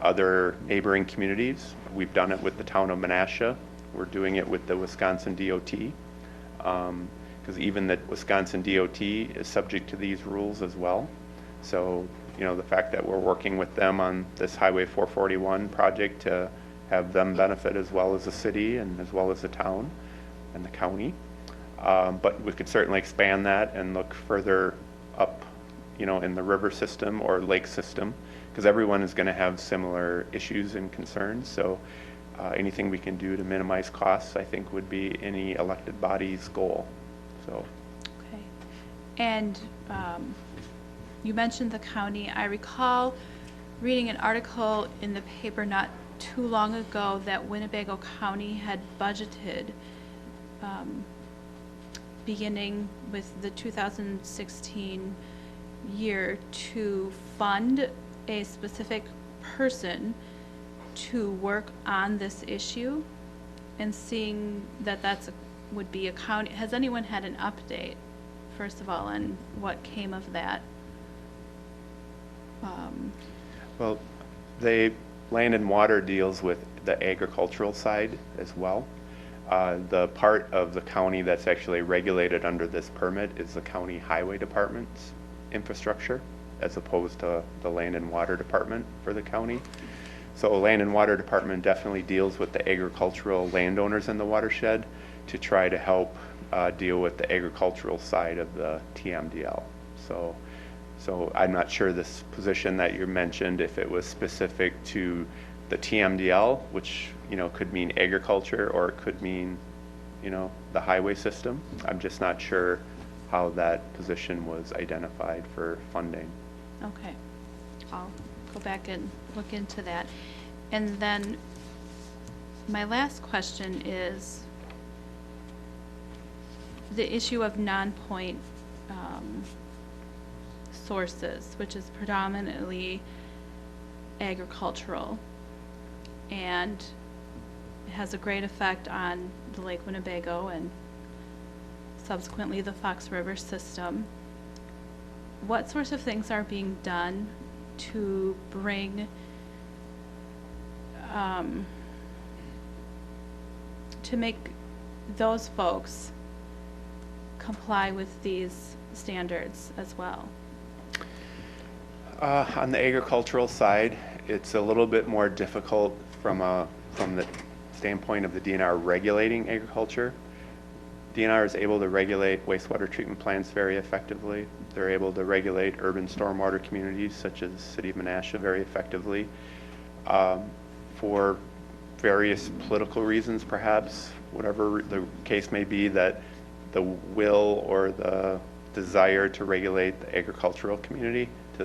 other neighboring communities. We've done it with the town of Menasha. We're doing it with the Wisconsin DOT, because even the Wisconsin DOT is subject to these rules as well. So, you know, the fact that we're working with them on this Highway 441 project to have them benefit as well as the city and as well as the town and the county. But we could certainly expand that and look further up, you know, in the river system or lake system, because everyone is going to have similar issues and concerns. So anything we can do to minimize costs, I think, would be any elected body's goal. So. Okay. And you mentioned the county. I recall reading an article in the paper not too long ago that Winnebago County had budgeted, beginning with the 2016 year, to fund a specific person to work on this issue, and seeing that would be a county. Has anyone had an update, first of all, on what came of that? Well, Land and Water deals with the agricultural side as well. The part of the county that's actually regulated under this permit is the county highway department's infrastructure, as opposed to the Land and Water Department for the county. So Land and Water Department definitely deals with the agricultural landowners in the watershed to try to help deal with the agricultural side of the TMDL. So I'm not sure this position that you mentioned, if it was specific to the TMDL, which, you know, could mean agriculture, or it could mean, you know, the highway system. I'm just not sure how that position was identified for funding. Okay. I'll go back and look into that. And then my last question is the issue of non-point sources, which is predominantly agricultural, and it has a great effect on the Lake Winnebago and subsequently the Fox River system. What sorts of things are being done to bring, to make those folks comply with these standards as well? On the agricultural side, it's a little bit more difficult from the standpoint of the DNR regulating agriculture. DNR is able to regulate wastewater treatment plants very effectively. They're able to regulate urban stormwater communities such as the city of Menasha very effectively. For various political reasons, perhaps, whatever the case may be, that the will or the desire to regulate the agricultural community to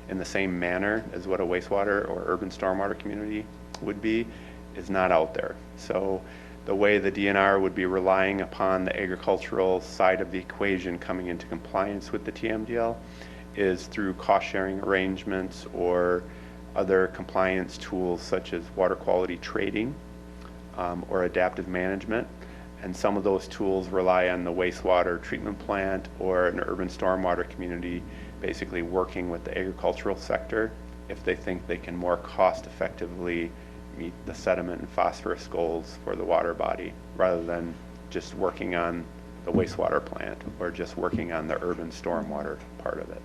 in the same manner as what a wastewater or urban stormwater community would be is not out there. So the way the DNR would be relying upon the agricultural side of the equation coming into compliance with the TMDL is through cost-sharing arrangements or other compliance tools such as water quality trading or adaptive management. And some of those tools rely on the wastewater treatment plant or an urban stormwater community basically working with the agricultural sector if they think they can more cost effectively meet the sediment and phosphorus goals for the water body rather than just working on the wastewater plant or just working on the urban stormwater part of it.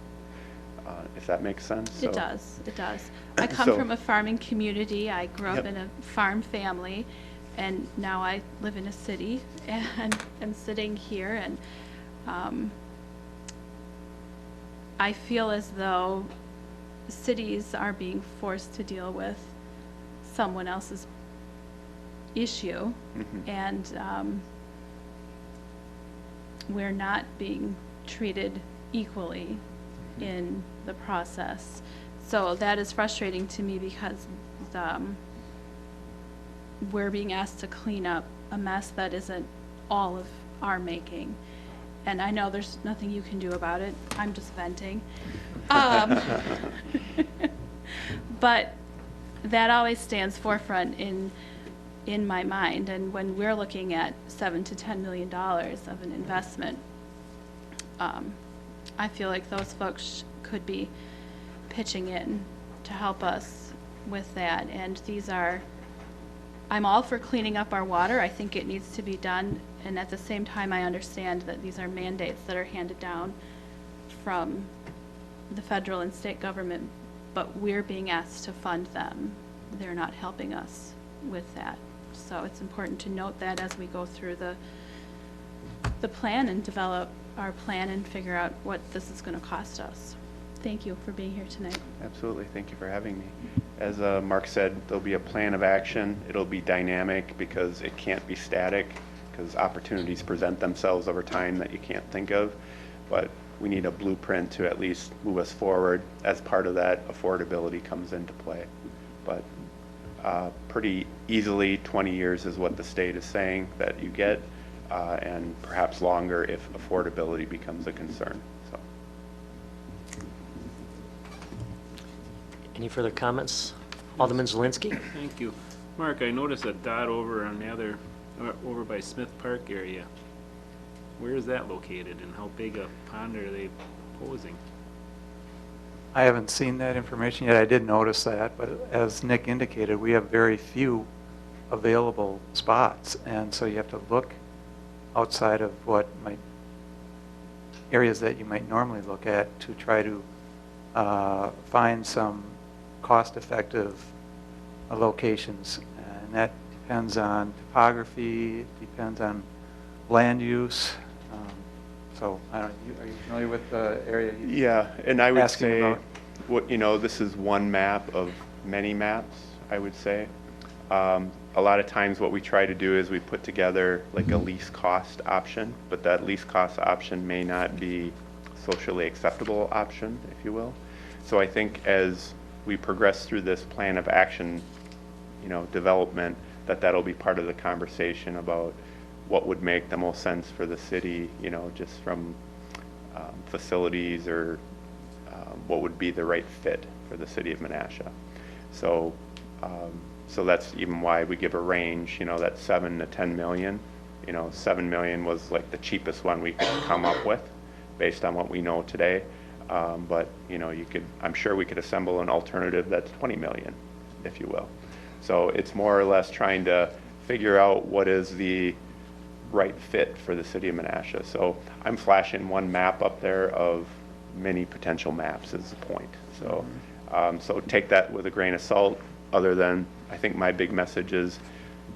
If that makes sense? It does, it does. I come from a farming community. I grew up in a farm family, and now I live in a city and am sitting here, and I feel as though cities are being forced to deal with someone else's issue, and we're not being treated equally in the process. So that is frustrating to me because we're being asked to clean up a mess that isn't all of our making. And I know there's nothing you can do about it. I'm just venting. But that always stands forefront in my mind. And when we're looking at $7 to $10 million of an investment, I feel like those folks could be pitching in to help us with that. And I'm all for cleaning up our water. I think it needs to be done. And at the same time, I understand that these are mandates that are handed down from the federal and state government, but we're being asked to fund them. They're not helping us with that. So it's important to note that as we go through the plan and develop our plan and figure out what this is going to cost us. Thank you for being here tonight. Absolutely. Thank you for having me. As Mark said, there'll be a plan of action. It'll be dynamic because it can't be static because opportunities present themselves over time that you can't think of. But we need a blueprint to at least move us forward. As part of that, affordability comes into play. But pretty easily, 20 years is what the state is saying that you get, and perhaps longer if affordability becomes a concern. So. Any further comments? Alderman Zelinski? Thank you. Mark, I noticed a dot over on the other, over by Smith Park area. Where is that located and how big a pond are they proposing? I haven't seen that information yet. I did notice that, but as Nick indicated, we have very few available spots, and so you have to look outside of areas that you might normally look at to try to find some cost-effective locations, and that depends on topography, it depends on land use. So, I don't know, are you familiar with the area? Yeah, and I would asking say, about? This is one map of many maps, I would say. A lot of times what we try to do is we put together like a least cost option, but that least cost option may not be socially acceptable option, if you will. So I think as we progress through this plan of action, development, that'll be part of the conversation about what would make the most sense for the city, just from facilities or what would be the right fit for the city of Menasha. So that's even why we give a range, that 7 to 10 million. 7 million was like the cheapest one we could come up with based on what we know today. But, you know, I'm sure we could assemble an alternative that's 20 million, if you will. So it's more or less trying to figure out what is the right fit for the city of Menasha. So I'm flashing one map up there of many potential maps is the point. So, so take that with a grain of salt, other than, I think my big message is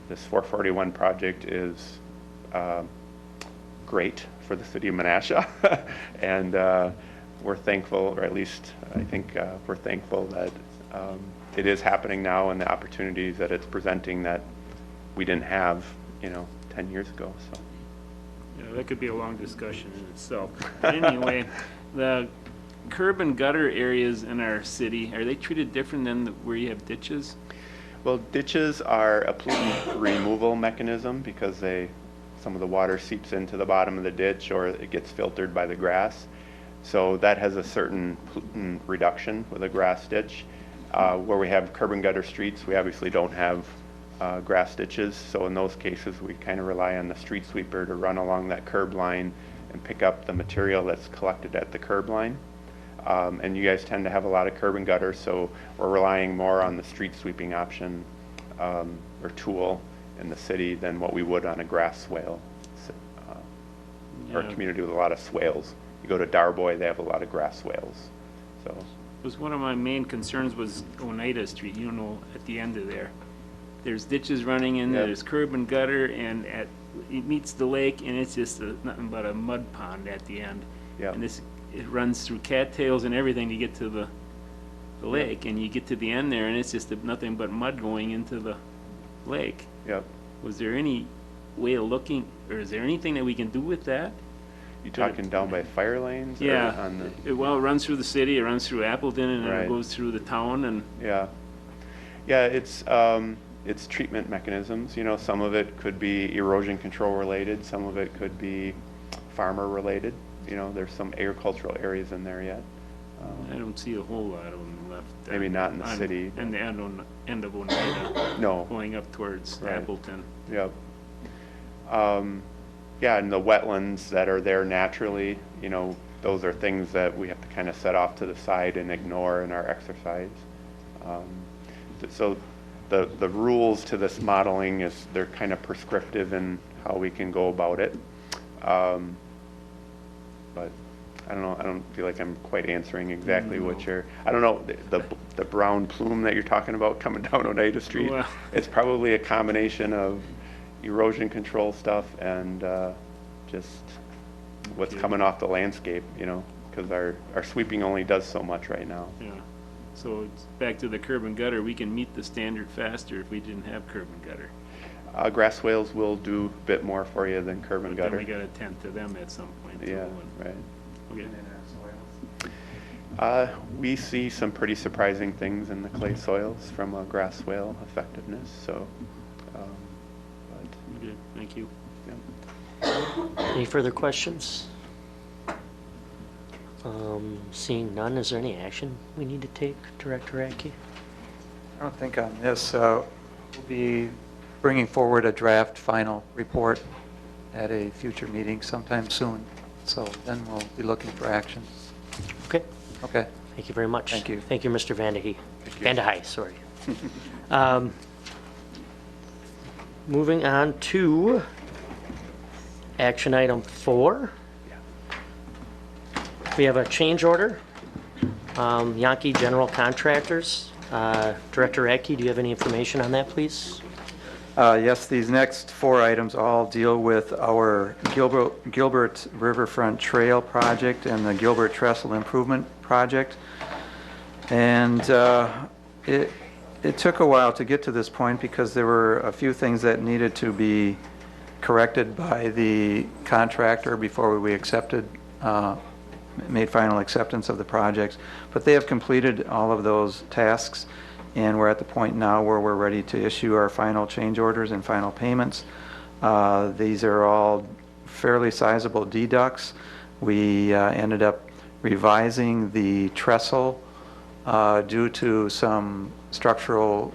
this 441 project is great for the city of Menasha. And we're thankful, or at least I think we're thankful that it is happening now, and the opportunities that it's presenting that we didn't have, you know, 10 years ago. So. Yeah, that could be a long discussion in itself. But anyway, the curb and gutter areas in our city, are they treated different than where you have ditches? Well, ditches are a pollutant removal mechanism because some of the water seeps into the bottom of the ditch, or it gets filtered by the grass. So that has a certain pollutant reduction with a grass ditch. Where we have curb and gutter streets, we obviously don't have grass ditches. So in those cases, we kind of rely on the street sweeper to run along that curb line and pick up the material that's collected at the curb line. And you guys tend to have a lot of curb and gutter, so we're relying more on the street sweeping option or tool in the city than what we would on a grass swale. Or a community with a lot of swales. You go to Darboy, they have a lot of grass swales. So. Was one of my main concerns was Oneida Street, you know, at the end of there. There's ditches running in, Yep. there's curb and gutter, and it meets the lake, and it's just nothing but a mud pond at the end. Yep. And it runs through cattails and everything to get to the lake, and you get to the end there, and it's just nothing but mud going into the lake. Yep. Was there any way of looking, or is there anything that we can do with that? You talking down by fire lanes? Or Yeah, on well, it runs through the city, it runs through Appleton, and then Right. it goes through the town, and Yeah. Yeah, it's treatment mechanisms. You know, some of it could be erosion control related, some of it could be farmer related. You know, there's some agricultural areas in there yet. I don't see a whole lot of them left. Maybe not in the city. And the end of Oneida. No. Going up towards Right. Appleton. Yep. Yeah, and the wetlands that are there naturally, you know, those are things that we have to kind of set off to the side and ignore in our exercise. So the rules to this modeling they're kind of prescriptive in how we can go about it. But I don't know, I don't feel like I'm quite answering exactly what I don't know, the brown plume that you're talking about coming down Oneida Street, Well. it's probably a combination of erosion control stuff and just what's coming off the landscape, you know, because our sweeping only does so much right now. Yeah. So it's back to the curb and gutter, we can meet the standard faster if we didn't have curb and gutter. Grass swales will do a bit more for you than curb and But then gutter. we gotta tend to them at some point. too, Yeah, and- right. Okay. We see some pretty surprising things in the clay soils from a grass swale effectiveness, so, but, Good, thank you. yeah. Any further questions? Seeing none, is there any action we need to take, Director Radke? I don't think on this, we'll be bringing forward a draft final report at a future meeting sometime soon. So then we'll be looking for action. Okay, Okay. thank you very much. Thank you. Thank you, Mr. Vandehee. Thank you. Vandehey, sorry. Moving on to action item 4. We have a change order. Yankee General Contractors. Director Radke, do you have any information on that, please? Yes, these next 4 items all deal with our Gilbert Riverfront Trail project and the Gilbert Trestle Improvement Project. And it took a while to get to this point because there were a few things that needed to be corrected by the contractor before we made final acceptance of the projects. But they have completed all of those tasks, and we're at the point now where we're ready to issue our final change orders and final payments. These are all fairly sizable deducts. We ended up revising the trestle due to some structural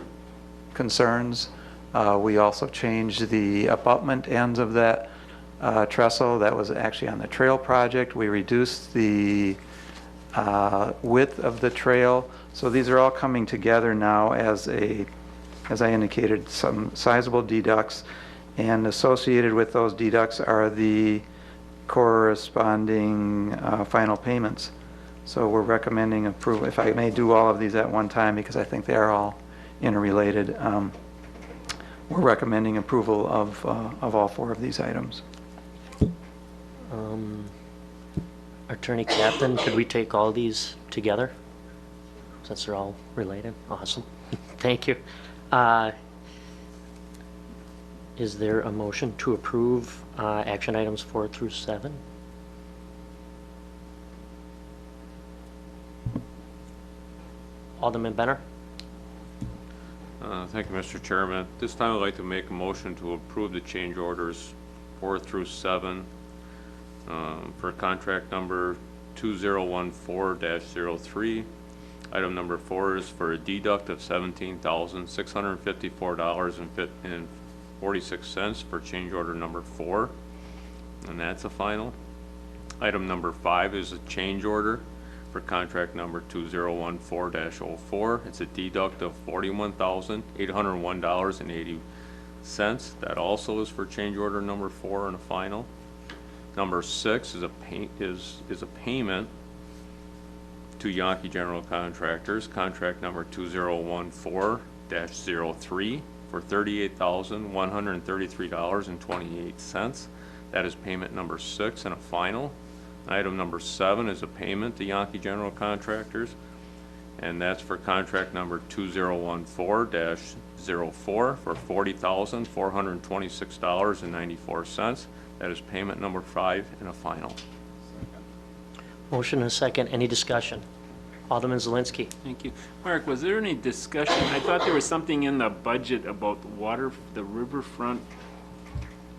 concerns. We also changed the abutment ends of that trestle that was actually on the trail project. We reduced the width of the trail. So these are all coming together now as I indicated, some sizable deducts, and associated with those deducts are the corresponding final payments. So we're recommending approval, if I may do all of these at one time, because I think they are all interrelated. We're recommending approval of all 4 of these items. Attorney Captain, could we take all these together? Since they're all related? Awesome. Thank you. Is there a motion to approve action items 4 through 7? Alderman Benner? Thank you, Mr. Chairman. At this time, I'd like to make a motion to approve the change orders 4 through 7 for contract number 2014-03. Item number 4 is for a deduct of $17,654.46 for change order number 4, and that's a final. Item number 5 is a change order for contract number 2014-04. It's a deduct of $41,801.80. That also is for change order number 4 and a final. Number 6 is a payment to Yankee General Contractors, contract number 2014-03 for $38,133.28. That is payment number 6 and a final. Item number 7 is a payment to Yankee General Contractors, and that's for contract number 2014-04 for $40,426.94. That is payment number 5 and a final. Motion and a second. Any discussion? Alderman Zelensky. Thank you. Mark, was there any discussion? I thought there was something in the budget about the water, the riverfront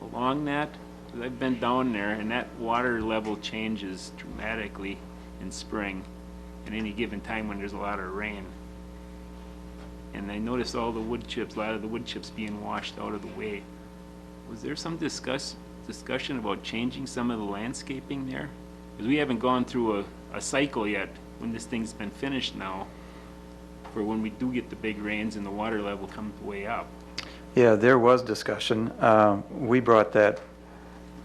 along that. 'Cause I've been down there, and that water level changes dramatically in spring at any given time when there's a lot of rain. And I noticed all the wood chips, a lot of the wood chips being washed out of the way. Was there some discussion about changing some of the landscaping there? Because we haven't gone through a cycle yet when this thing's been finished now for when we do get the big rains and the water level comes way up. Yeah, there was discussion. We brought that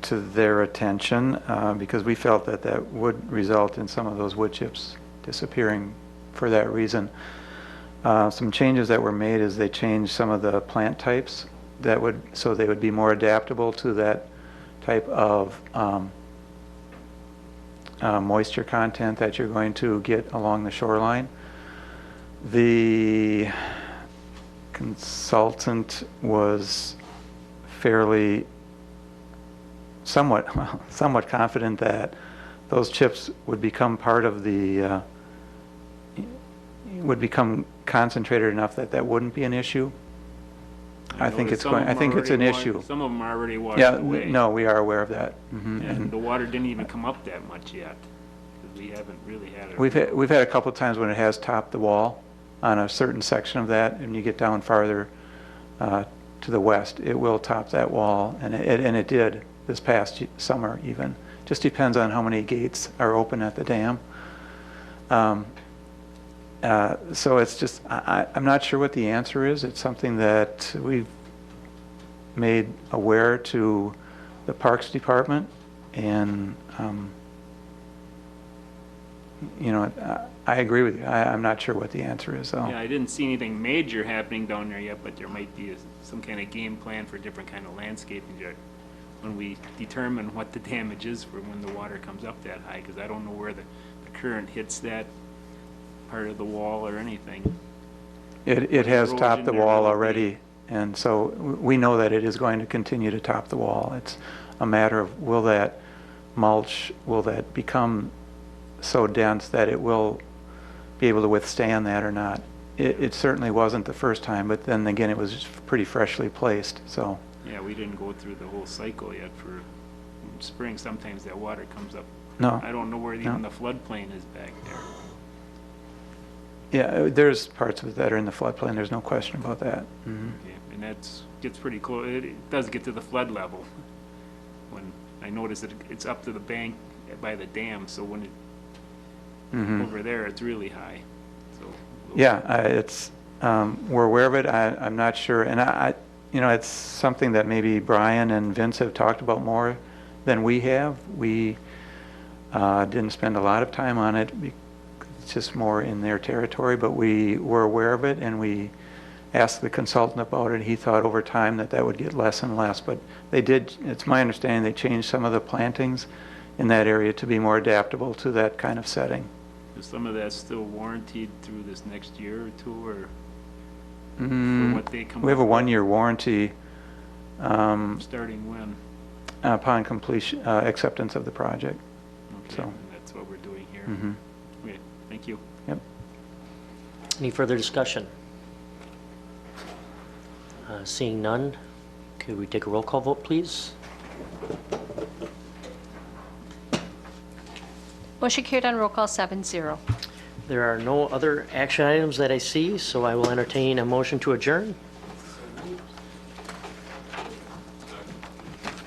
to their attention because we felt that that would result in some of those wood chips disappearing for that reason. Some changes that were made is they changed some of the plant types so they would be more adaptable to that type of moisture content that you're going to get along the shoreline. The consultant was somewhat confident that those chips would become part of would become concentrated enough that that wouldn't be an issue. I think it's an issue. Some of them are already washed Yeah, away. no, we are aware of that. And the water didn't even come up that much yet, because we haven't really had it. We've had a couple of times when it has topped the wall on a certain section of that, and you get down farther to the west, it will top that wall, and it did this past summer even. Just depends on how many gates are open at the dam. So it's just, I'm not sure what the answer is. It's something that we've made aware to the Parks Department, and I agree with you. I'm not sure what the answer is, though. Yeah, I didn't see anything major happening down there yet, but there might be some kind of game plan for different kind of landscaping there when we determine what the damage is for when the water comes up that high, because I don't know where the current hits that part of the wall or anything. It has topped the Erosion there wall will be. already, and so we know that it is going to continue to top the wall. It's a matter of will that mulch, will that become so dense that it will be able to withstand that or not. It certainly wasn't the first time, but then again, it was pretty freshly placed, so. Yeah, we didn't go through the whole cycle yet for spring. Sometimes that water comes up. No. I don't know where even the floodplain is back there. Yeah, there's parts of it that are in the floodplain, there's no question about that. Mhm. Yeah, and gets pretty close. It does get to the flood level. When I notice that it's up to the bank by the dam, so when Over there, it's really high, so. Yeah, we're aware of it. I'm not sure, and it's something that maybe Brian and Vince have talked about more than we have. We didn't spend a lot of time on it. It's just more in their territory, but we were aware of it, and we asked the consultant about it. He thought over time that would get less and less, but they did, it's my understanding, they changed some of the plantings in that area to be more adaptable to that kind of setting. Is some of that still warranted through this next year or two, or for what they come We have a up with? 1-year warranty Starting when? upon completion, acceptance of the project. Okay, So. and that's what we're doing here. Mhm. Okay, thank you. Yep. Any further discussion? Seeing none, could we take a roll call vote, please? Motion carried on roll call 7-0. There are no other action items that I see, so I will entertain a motion to adjourn.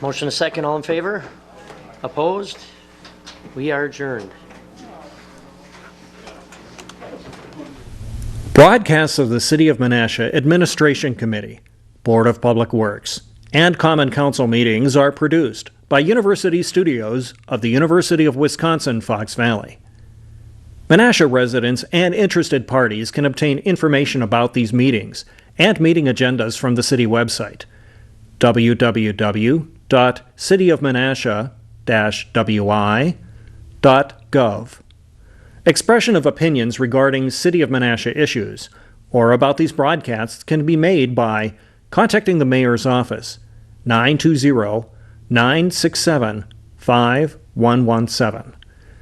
Motion a second, all in favor? Opposed? We are adjourned. Broadcasts of the City of Menasha Administration Committee, Board of Public Works, and Common Council meetings are produced by University Studios of the University of Wisconsin-Fox Valley. Menasha residents and interested parties can obtain information about these meetings and meeting agendas from the city website, www.cityofmenasha-wi.gov. Expression of opinions regarding City of Menasha issues or about these broadcasts can be made by contacting the Mayor's Office, 920-967-5117.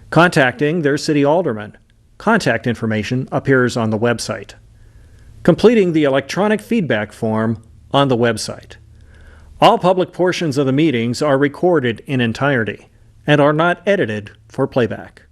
Contacting their City Alderman. Contact information appears on the website. Completing the electronic feedback form on the website. All public portions of the meetings are recorded in entirety and are not edited for playback.